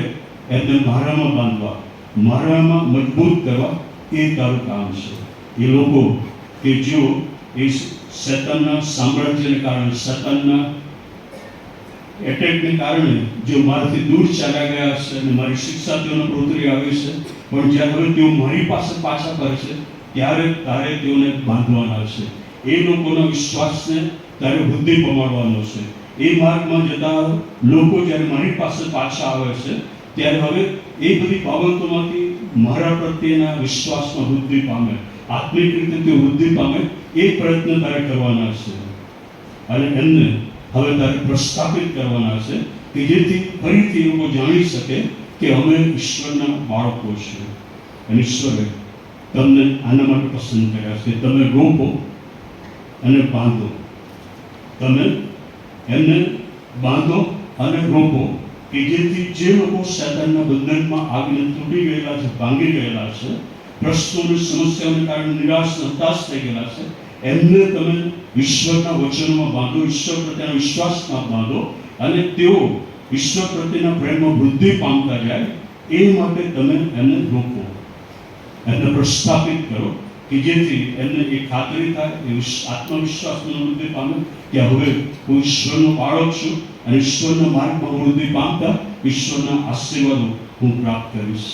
Speaker 2: એમને મારામાં બાંધવા, મારામાં મજબૂત કરવા એ તારું કામ છે. એ લોકો કે જેઓ એ શૈતાનના સામ્રાજ્યને કારણે, શૈતાનના એટેકને કારણે જો મારાથી દૂર ચાલ્યા ગયા છે અને મારી શિક્ષા તેઓને પ્રોતરી આવી છે, પણ જ્યારે હવે તેઓ મારી પાસે પાછા ફરે છે ત્યારે તારે તેઓને બાંધવાના છે. એ લોકોના વિશ્વાસને તારે વૃદ્ધિ પમાડવાનો છે. એ માર્ગમાં જતા લોકો જ્યારે મારી પાસે પાછા આવે છે ત્યારે હવે એ બધી બાબતોમાંથી મારા પ્રત્યેના વિશ્વાસમાં વૃદ્ધિ પામે, આત્મિક રીતે તેઓ વૃદ્ધિ પામે, એ પ્રયત્ન તારે કરવાના છે. અને એમને હવે તારે પ્રસ્થાપિત કરવાના છે કે જેથી ફરીથી લોકો જાણી શકે કે અમે ઈશ્વરના બાળકો છીએ. અને ઈશ્વરે તમને આના માટે પસંદ કર્યા છે. તમે રોપો અને બાંધો, તમે એમને બાંધો અને રોપો કે જેથી જે લોકો શૈતાનના બંધનમાં આવીને તૂટી ગયેલા છે, ભાંગી ગયેલા છે, પ્રશ્નોની સમસ્યાઓને કારણે નિરાશ હતાશ થઈ ગયેલા છે, એમને તમે ઈશ્વરના વચનોમાં બાંધો, ઈશ્વર પ્રત્યેના વિશ્વાસમાં બાંધો અને તેઓ ઈશ્વર પ્રત્યેના પ્રેમમાં વૃદ્ધિ પામતા જાય એ માટે તમે એમને રોકો, એમને પ્રસ્થાપિત કરો કે જેથી એમને એ ખાતરી થાય, એ આત્મવિશ્વાસમાં વૃદ્ધિ પામે કે હવે હું ઈશ્વરનો બાળક છું અને ઈશ્વરના માર્ગમાં વૃદ્ધિ પામતા ઈશ્વરના આશીર્વાદો હું પ્રાપ્ત કરીશ.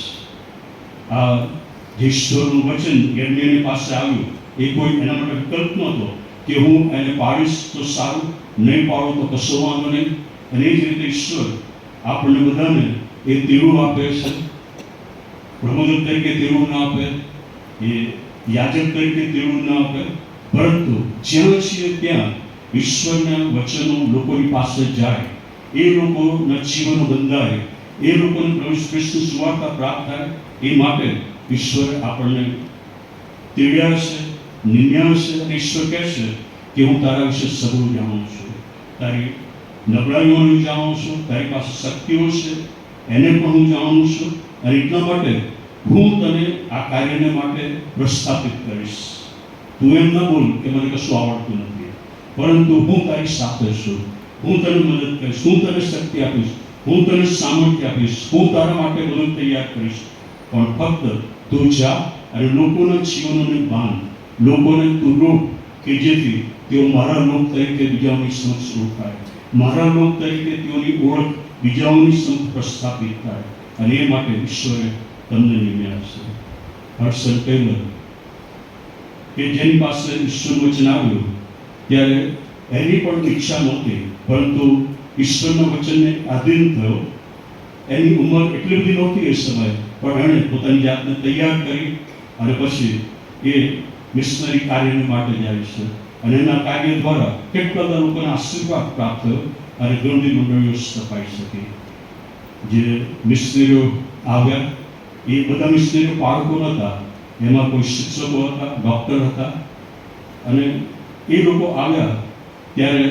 Speaker 2: આ જે ઈશ્વરનું વચન યર્મિયાની પાસે આવ્યું એ કોઈ એના માટે વિકલ્પ નહોતો, કે હું એને પાડીશ તો સારું, નહીં પાડું તો કશો વાંધો નહીં. અને એ જ રીતે ઈશ્વર આપણને બધાને એ તેડું આપે છે. પ્રબોધક તરીકે તેડું ના આપે, એ યાજક તરીકે તેડું ના આપે, પરંતુ જ્યાં છીએ ત્યાં ઈશ્વરના વચનો લોકોની પાસે જાય, એ લોકોના જીવનો બંધાય, એ લોકોને પ્રભુ ખ્રિસ્તની સુવાર્તા પ્રાપ્ત થાય, એ માટે ઈશ્વર આપણને તેડ્યા છે, નિમ્યા છે. અને ઈશ્વર કહે છે કે હું તારા વિશે સગળું જાણું છું, તારી નબળાઈઓને જાણું છું, તારી પાસે શક્તિઓ છે એને પણ હું જાણું છું, અને એટલા માટે હું તને આ કાર્યને માટે પ્રસ્થાપિત કરીશ. તું એમ ન બોલ કે મને કશું આવડતું નથી, પરંતુ હું તારી સાથે છું, હું તને મદદ કરીશ, હું તને શક્તિ આપીશ, હું તને સામર્થ્ય આપીશ, હું તારા માટે બધું તૈયાર કરીશ. પણ ફક્ત તું જા અને લોકોના જીવનોને બાંધ, લોકોને તું રોક, કે જેથી તેઓ મારા લોક તરીકે બીજાઓની સમક્ષ રોકાય, મારા લોક તરીકે તેઓની ઓળખ બીજાઓની સમક્ષ પ્રસ્થાપિત થાય. અને એ માટે ઈશ્વરે તમને નિમ્યા છે. હડસન ટેલર કે જેની પાસે ઈશ્વરનું વચન આવ્યું ત્યારે એની પણ ઈચ્છા નહોતી, પરંતુ ઈશ્વરના વચનને આધીન થયો. એની ઉંમર એટલી બધી નહોતી એ સમયે, પણ એણે પોતાની જાતને તૈયાર કરી અને પછી એ મિશનરી કાર્યને માટે જાય છે. અને એના કાર્ય દ્વારા કેટલા બધા લોકોના આશીર્વાદ પ્રાપ્ત થયો અને ઘણી મંડળીઓ સ્થપાઈ શકી. જે મિશનરીઓ આવ્યા એ બધા મિશનરીઓ બાળકો નહોતા, એમાં કોઈ શિક્ષકો હતા, ડૉક્ટર હતા. અને એ લોકો આવ્યા ત્યારે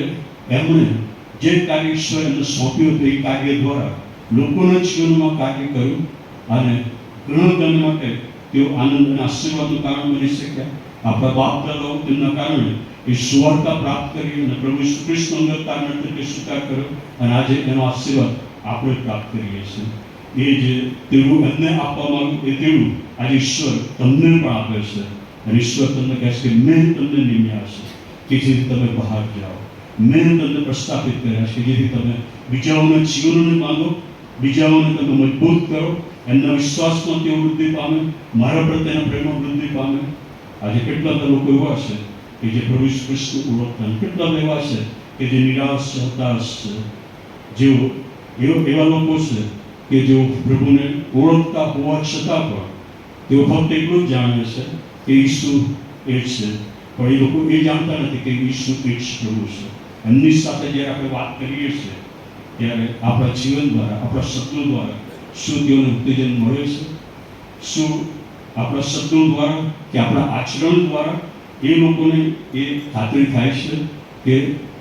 Speaker 2: એમણે જે કાર્ય ઈશ્વર એમને સોંપ્યું હતું એ કાર્ય દ્વારા લોકોના જીવનમાં કાર્ય કર્યું અને ઘણા બધા માટે તેઓ આનંદ અને આશીર્વાદનું કારણ બની શક્યા. આપણા બાપ દાદાઓ તેમના કારણે એ સુવાર્તા પ્રાપ્ત કરી અને પ્રભુ ઈસુ ખ્રિસ્તનો અંગત તરીકે સ્વીકાર કર્યો, અને આજે એનો આશીર્વાદ આપણે પ્રાપ્ત કરીએ છીએ. એ જે તેડું એમને આપવામાં આવ્યું એ તેડું આજે ઈશ્વર તમને પણ આપે છે. અને ઈશ્વર તમને કહે છે કે મેં તમને નિમ્યા છે કે જેથી તમે બહાર જાઓ, મેં તમને પ્રસ્થાપિત કર્યા છે જેથી તમે બીજાઓના જીવનોને બાંધો, બીજાઓને તમે મજબૂત કરો, એમના વિશ્વાસમાં તેઓ વૃદ્ધિ પામે, મારા પ્રત્યેના પ્રેમમાં વૃદ્ધિ પામે. આજે કેટલા બધા લોકો એવા છે કે જે પ્રભુ ઈસુ ખ્રિસ્તને ઓળખતા, કેટલા બધા એવા છે કે જે નિરાશ છે, હતાશ છે, જેઓ એવા લોકો છે કે જેઓ પ્રભુને ઓળખતા હોવા છતાં પણ તેઓ ફક્ત એટલું જ જાણે છે કે ઈસુ એ છે, પણ એ લોકો એ જાણતા નથી કે ઈસુ એ જ પ્રભુ છે. એમની સાથે જ્યારે આપણે વાત કરીએ છીએ ત્યારે આપણા જીવન દ્વારા, આપણા શબ્દો દ્વારા શું તેઓને ઉત્તેજન મળે છે? શું આપણા શબ્દો દ્વારા કે આપણા આચરણ દ્વારા એ લોકોને એ ખાતરી થાય છે કે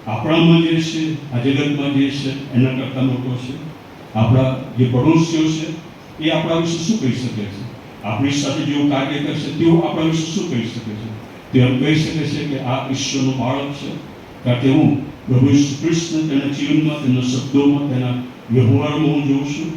Speaker 2: આપણામાં જે છે, આ જગતમાં જે છે એના કરતાં મોટો છે? આપણા જે પડોશીઓ છે એ આપણા વિશે શું કહી શકે છે? આપણી સાથે જેઓ કાર્ય કરશે તેઓ આપણા વિશે શું કહી શકે છે? તે એમ કહી શકે છે કે આ ઈશ્વરનો બાળક છે, કારણ કે હું પ્રભુ ઈસુ ખ્રિસ્તને તેના જીવનમાં, તેના શબ્દોમાં, તેના વ્યવહારમાં હું જોઉં છું.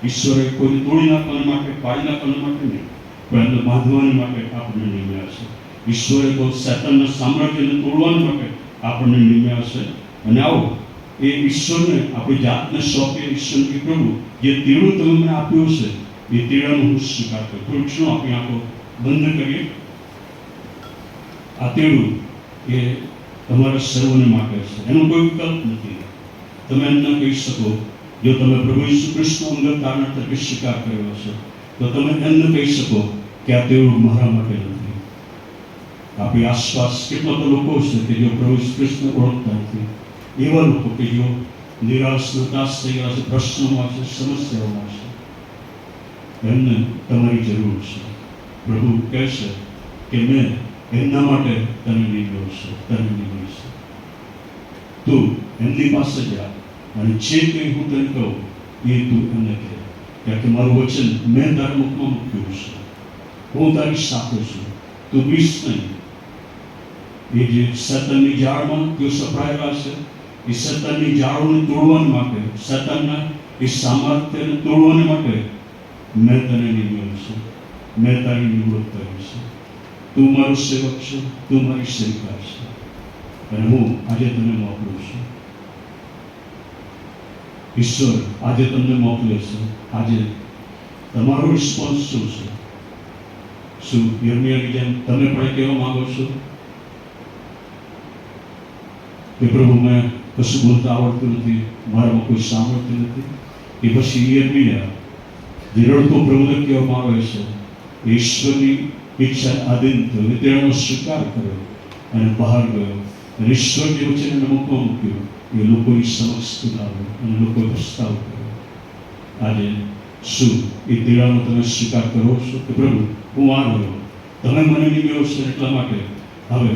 Speaker 2: ઈશ્વરે કોઈને તોડી નાખવા માટે, પાડી નાખવા માટે નહીં, પણ એમને બાંધવા માટે આપણને નિમ્યા છે. ઈશ્વરે તો શેતાનના સામ્રાજ્યને તોડવા માટે આપણને નિમ્યા છે. અને આવો એ ઈશ્વરને આપણી જાતને સોંપીએ. ઈશ્વર કે પ્રભુ જે તેડું તમે મને આપ્યું છે એ તેડાનો હું સ્વીકાર કરું. થોડી ક્ષણો આપણી આંખો બંધ કરીએ. આ તેડું એ તમારા સર્વને માટે છે, એનો કોઈ વિકલ્પ નથી. તમે એમ ન કહી શકો, જો તમે પ્રભુ ઈસુ ખ્રિસ્તનો અંગત તારણા તરીકે સ્વીકાર કર્યો છે તો તમે એમ ન કહી શકો કે આ તેડું મારા માટે નથી. આપણી આસપાસ કેટલા બધા લોકો છે કે જેઓ પ્રભુ ઈસુ ખ્રિસ્તને ઓળખતા નથી. એવા લોકો કે જેઓ નિરાશ, હતાશ થઈ ગયા છે, પ્રશ્નોમાં છે, સમસ્યાઓમાં છે, એમને તમારી જરૂર છે. પ્રભુ કહે છે કે મેં એમના માટે તને નિમ્યો છે, તને નિમ્યો છે. તું એમની પાસે જા અને જે કંઈ હું તને કહું એ તું એમને કહે, કારણ કે મારું વચન મેં તારા મુખમાં મૂક્યું છે. હું તારી સાથે છું, તું બીસ નહીં. એ જે શેતાનની જાળમાં તેઓ સપડાયેલા છે, એ શેતાનની જાળોને તોડવા માટે, શેતાનના એ સામર્થ્યને તોડવા માટે મેં તને નિમ્યો છે, મેં તારી નિમણૂક કરી છે. તું મારો સેવક છે, તું મારી સેવિકા છે, અને હું આજે તને મોકલું છું. ઈશ્વર આજે તમને મોકલે છે. આજે તમારો રિસ્પોન્સ શું છે? શું યર્મિયાની જેમ તમે પણ કહેવા માંગો છો કે પ્રભુ મેં કશું બોલતા આવડતું નથી, મારામાં કોઈ સામર્થ્ય નથી. એ પછી યર્મિયા રડતો પ્રભુને કહેવામાં આવે છે, ઈશ્વરની ઈચ્છા આધીન થયો, તેનો સ્વીકાર કર્યો અને બહાર ગયો અને ઈશ્વરની વચ્ચે નમકમાં મૂક્યો. એ લોકોની સમક્ષ લાવ્યો અને લોકોએ પ્રસ્તાવ કર્યો. આજે શું એ તેડાનો તમે સ્વીકાર કરો છો કે પ્રભુ હું આ રહ્યો, તમે મને નિમ્યો છે, એટલા માટે હવે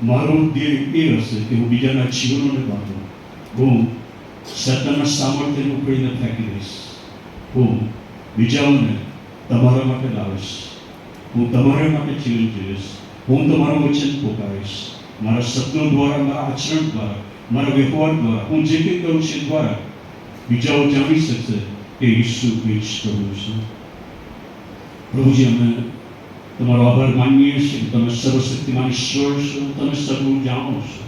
Speaker 2: મારો ધ્યેય એ હશે કે હું બીજાના જીવનોને બાંધું. હું શેતાનના સામર્થ્યને ઉકળીને ફેંકી દઈશ. હું બીજાઓને તમારા માટે લાવીશ. હું તમારા માટે જીવન જીવીશ. હું તમારું વચન પોકારીશ. મારા શબ્દો દ્વારા, મારા આચરણ દ્વારા, મારા વ્યવહાર દ્વારા, હું જે કંઈ કરું છું એ દ્વારા બીજાઓ જાણી શકશે કે ઈસુ એ જ પ્રભુ છે. પ્રભુજી, અમે તમારો આભાર માનીએ છીએ કે તમે સર્વશક્તિમાન ઈશ્વર છો. તમે સગળું જાણો છો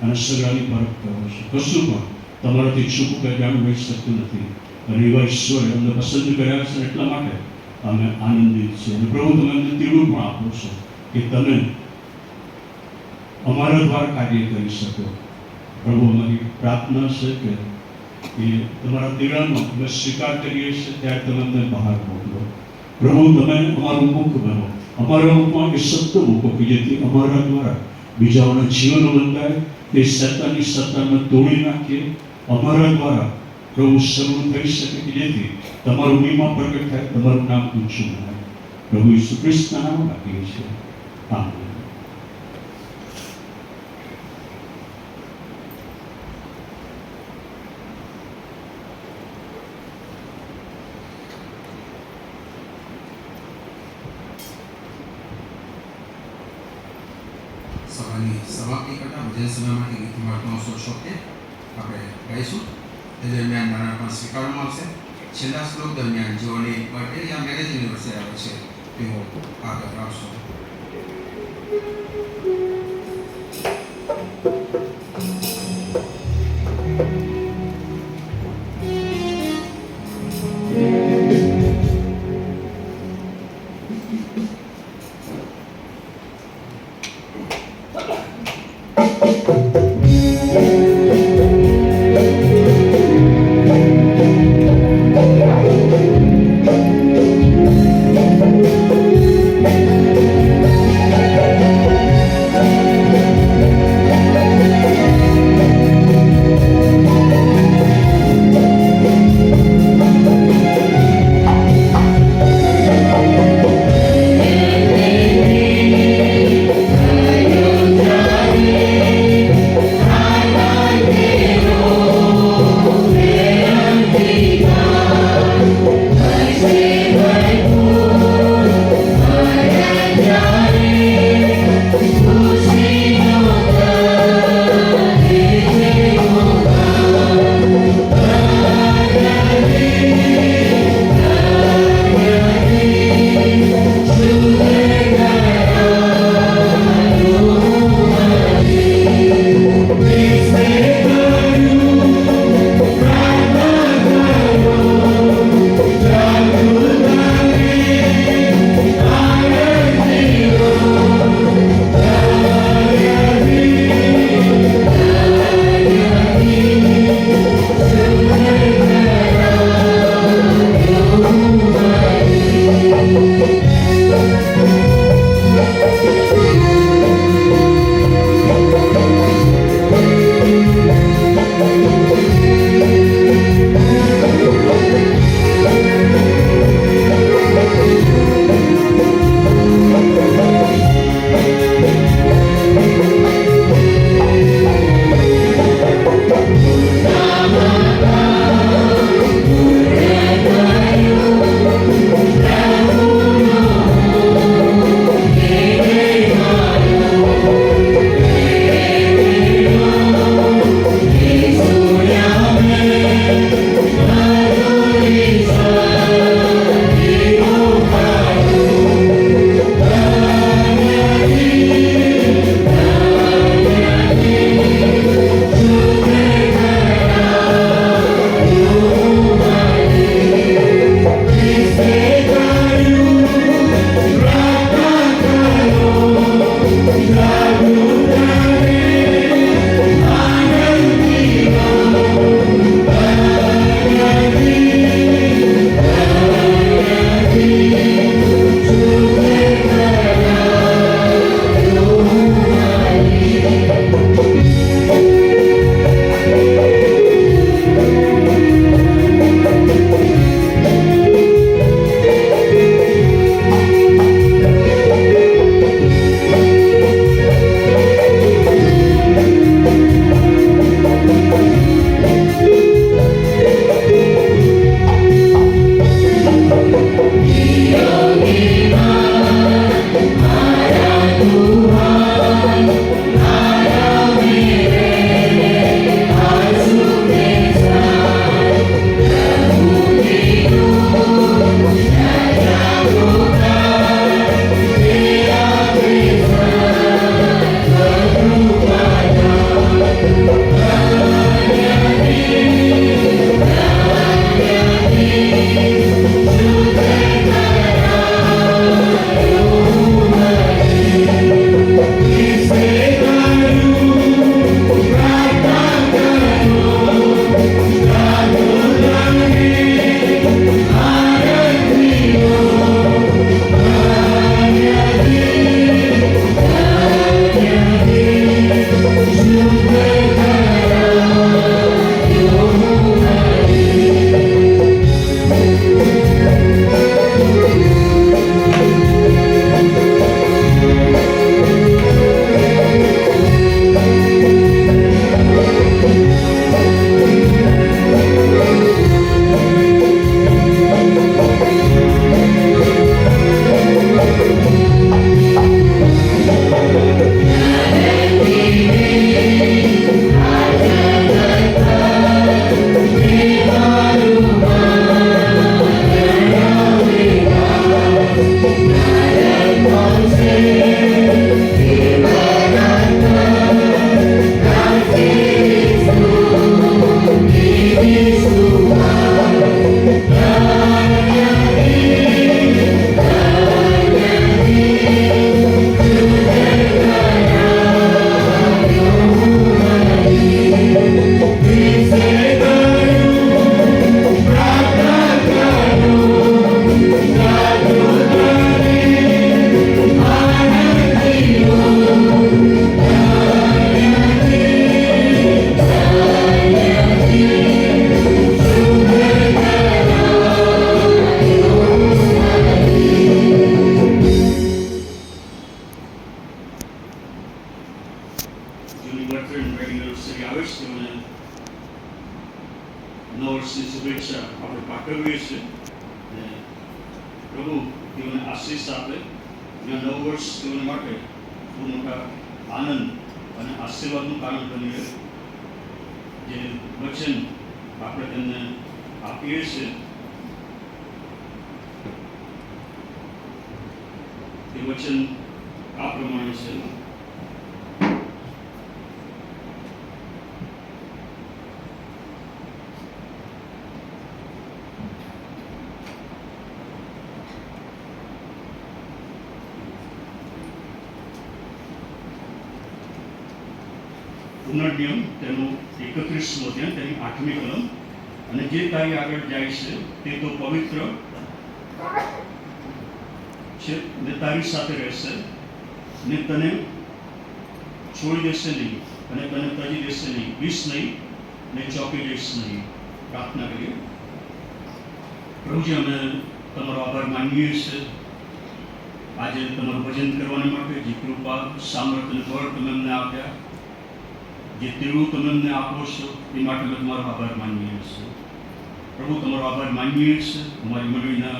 Speaker 2: અને સગળાની પરખ કરો છો. કશું પણ તમારાથી છૂપું કંઈ જાણવું રહી શકતું નથી. અને એવા ઈશ્વરે અમને પસંદ કર્યા છે, એટલા માટે અમે આનંદિત છીએ. અને પ્રભુ, તમે અમને તેવું પણ આપો છો કે તમે અમારા દ્વારા કાર્ય કરી શકો. પ્રભુ, અમારી પ્રાર્થના છે કે એ તમારા તેડાનો અમે સ્વીકાર કરીએ છીએ ત્યારે તમે અમને બહાર મોકલો. પ્રભુ, તમે અમારું મુખ બનો, અમારા મુખમાં એ શબ્દ મૂકો કે જેથી અમારા દ્વારા બીજાઓના જીવનો બંધાય, તે શેતાનની સત્તાને તોડી નાખીએ. અમારા દ્વારા પ્રભુ શરૂ થઈ શકે કે જેથી તમારું મહિમા પ્રગટ થાય, તમારું નામ ઊંચું થાય. પ્રભુ ઈસુ ખ્રિસ્તના નામમાં રાખીએ છીએ. આમેન.
Speaker 1: સભાની સમાપ્તિ કરતા ભજન સમયમાંથી ગીત નંબર 376 આપણે ગાઈશું. તે દરમિયાન નાણાં સ્વીકારવામાં આવશે. છેલ્લા શ્લોક દરમિયાન જેઓની બર્થડે યા મેરેજ એનિવર્સરી આવે છે તેઓ આગળ આવશે.
Speaker 2: જેની બર્થડે અને વેડિંગ એનિવર્સરી આવે છે તેઓને નવા વર્ષની શુભેચ્છા આપણે પાઠવીએ છીએ. અને પ્રભુ તેઓને આશીષ આપે અને નવું વર્ષ તેઓને માટે બહુ મોટા આનંદ અને આશીર્વાદનું કારણ બની રહે. જે વચન આપણે તેમને આપીએ છીએ તે વચન આ પ્રમાણે છે. પુનર્નિયમ તેનું 31મો અધ્યાય તેની 8મી કલમ. અને જે તારી આગળ જાય છે તે તો પવિત્ર છે ને તારી સાથે રહેશે ને તને છોડી દેશે નહીં અને તને તજી દેશે નહીં, વીસ નહીં ને ચોંકી જઈશ નહીં. પ્રાર્થના કરીએ. પ્રભુજી, અમે તમારો આભાર માનીએ છીએ આજે તમારું ભજન કરવાને માટે જે કૃપા, સામર્થ્ય, બળ તમે અમને આપ્યા, જે તેવું તમે અમને આપો છો એ માટે અમે તમારો આભાર માનીએ છીએ. પ્રભુ, તમારો આભાર માનીએ છીએ અમારી મંડળીના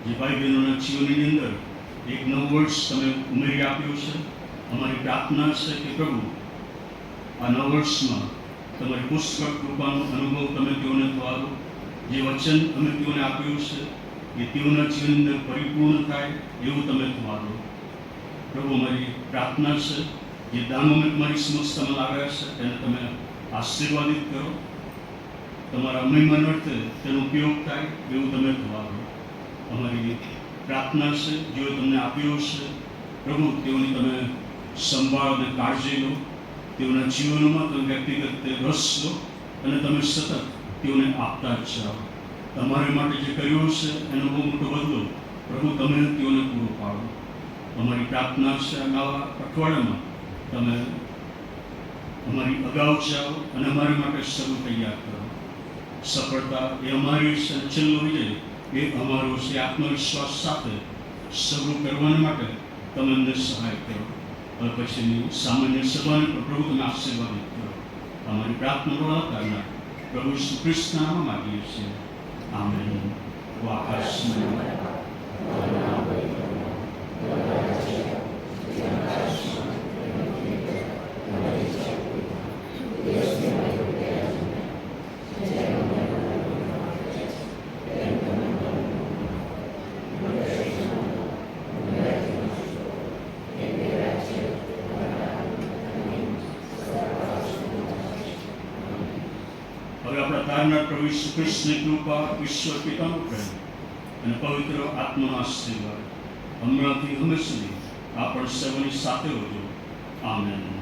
Speaker 2: જે ભાઈ બહેનોના જીવનની અંદર એક નવું વર્ષ તમે ઉમેરી આપ્યું છે. અમારી પ્રાર્થના છે કે પ્રભુ આ નવ વર્ષમાં તમારી પુષ્કળ કૃપાનો અનુભવ તમે તેઓને થવા દો. જે વચન અમે તેઓને આપ્યું છે એ તેઓના જીવનની અંદર પરિપૂર્ણ થાય એવું તમે થવા દો. પ્રભુ, અમારી પ્રાર્થના છે જે દાનો અમે તમારી સમક્ષ તમે લાવ્યા છે તેને તમે આશીર્વાદિત કરો. તમારા મહિમાન અર્થે તેનો ઉપયોગ થાય એવું તમે થવા દો. અમારી પ્રાર્થના છે જેઓ તમને આપ્યો છે પ્રભુ તેઓની તમે સંભાળ અને કાળજી લો. તેઓના જીવનમાં તમે વ્યક્તિગત રસ લો અને તમે સતત તેઓને આપતા જ જાઓ. તમારા માટે જે કર્યું છે એનો બહુ મોટો બદલો પ્રભુ તમે તેઓને પૂરો પાડો. અમારી પ્રાર્થના છે આ નવા અઠવાડિયામાં તમે અમારી અગાઉ જાઓ અને અમારી માટે શરૂ તૈયાર કરો. સફળતા એ અમારી છે, છેલ્લો વિજય એ અમારો છે. આત્મવિશ્વાસ સાથે શરૂ કરવાને માટે તમે અમને સહાય કરો. હવે પછીની સામાન્ય સભાને પણ પ્રભુ તમે આશીર્વાદિત કરો. અમારી પ્રાર્થના કરનાર પ્રભુ શ્રી કૃષ્ણ નામમાં માગીએ છીએ. આમેન. હવે આપણા તારનાર પ્રભુ ઈસુ ખ્રિસ્તની કૃપા, ઈશ્વર પિતાનો પ્રેમ અને પવિત્ર આત્માનો આશીર્વાદ હમણાંથી હંમેશા આપણ સૌની સાથે હોજો. આમેન.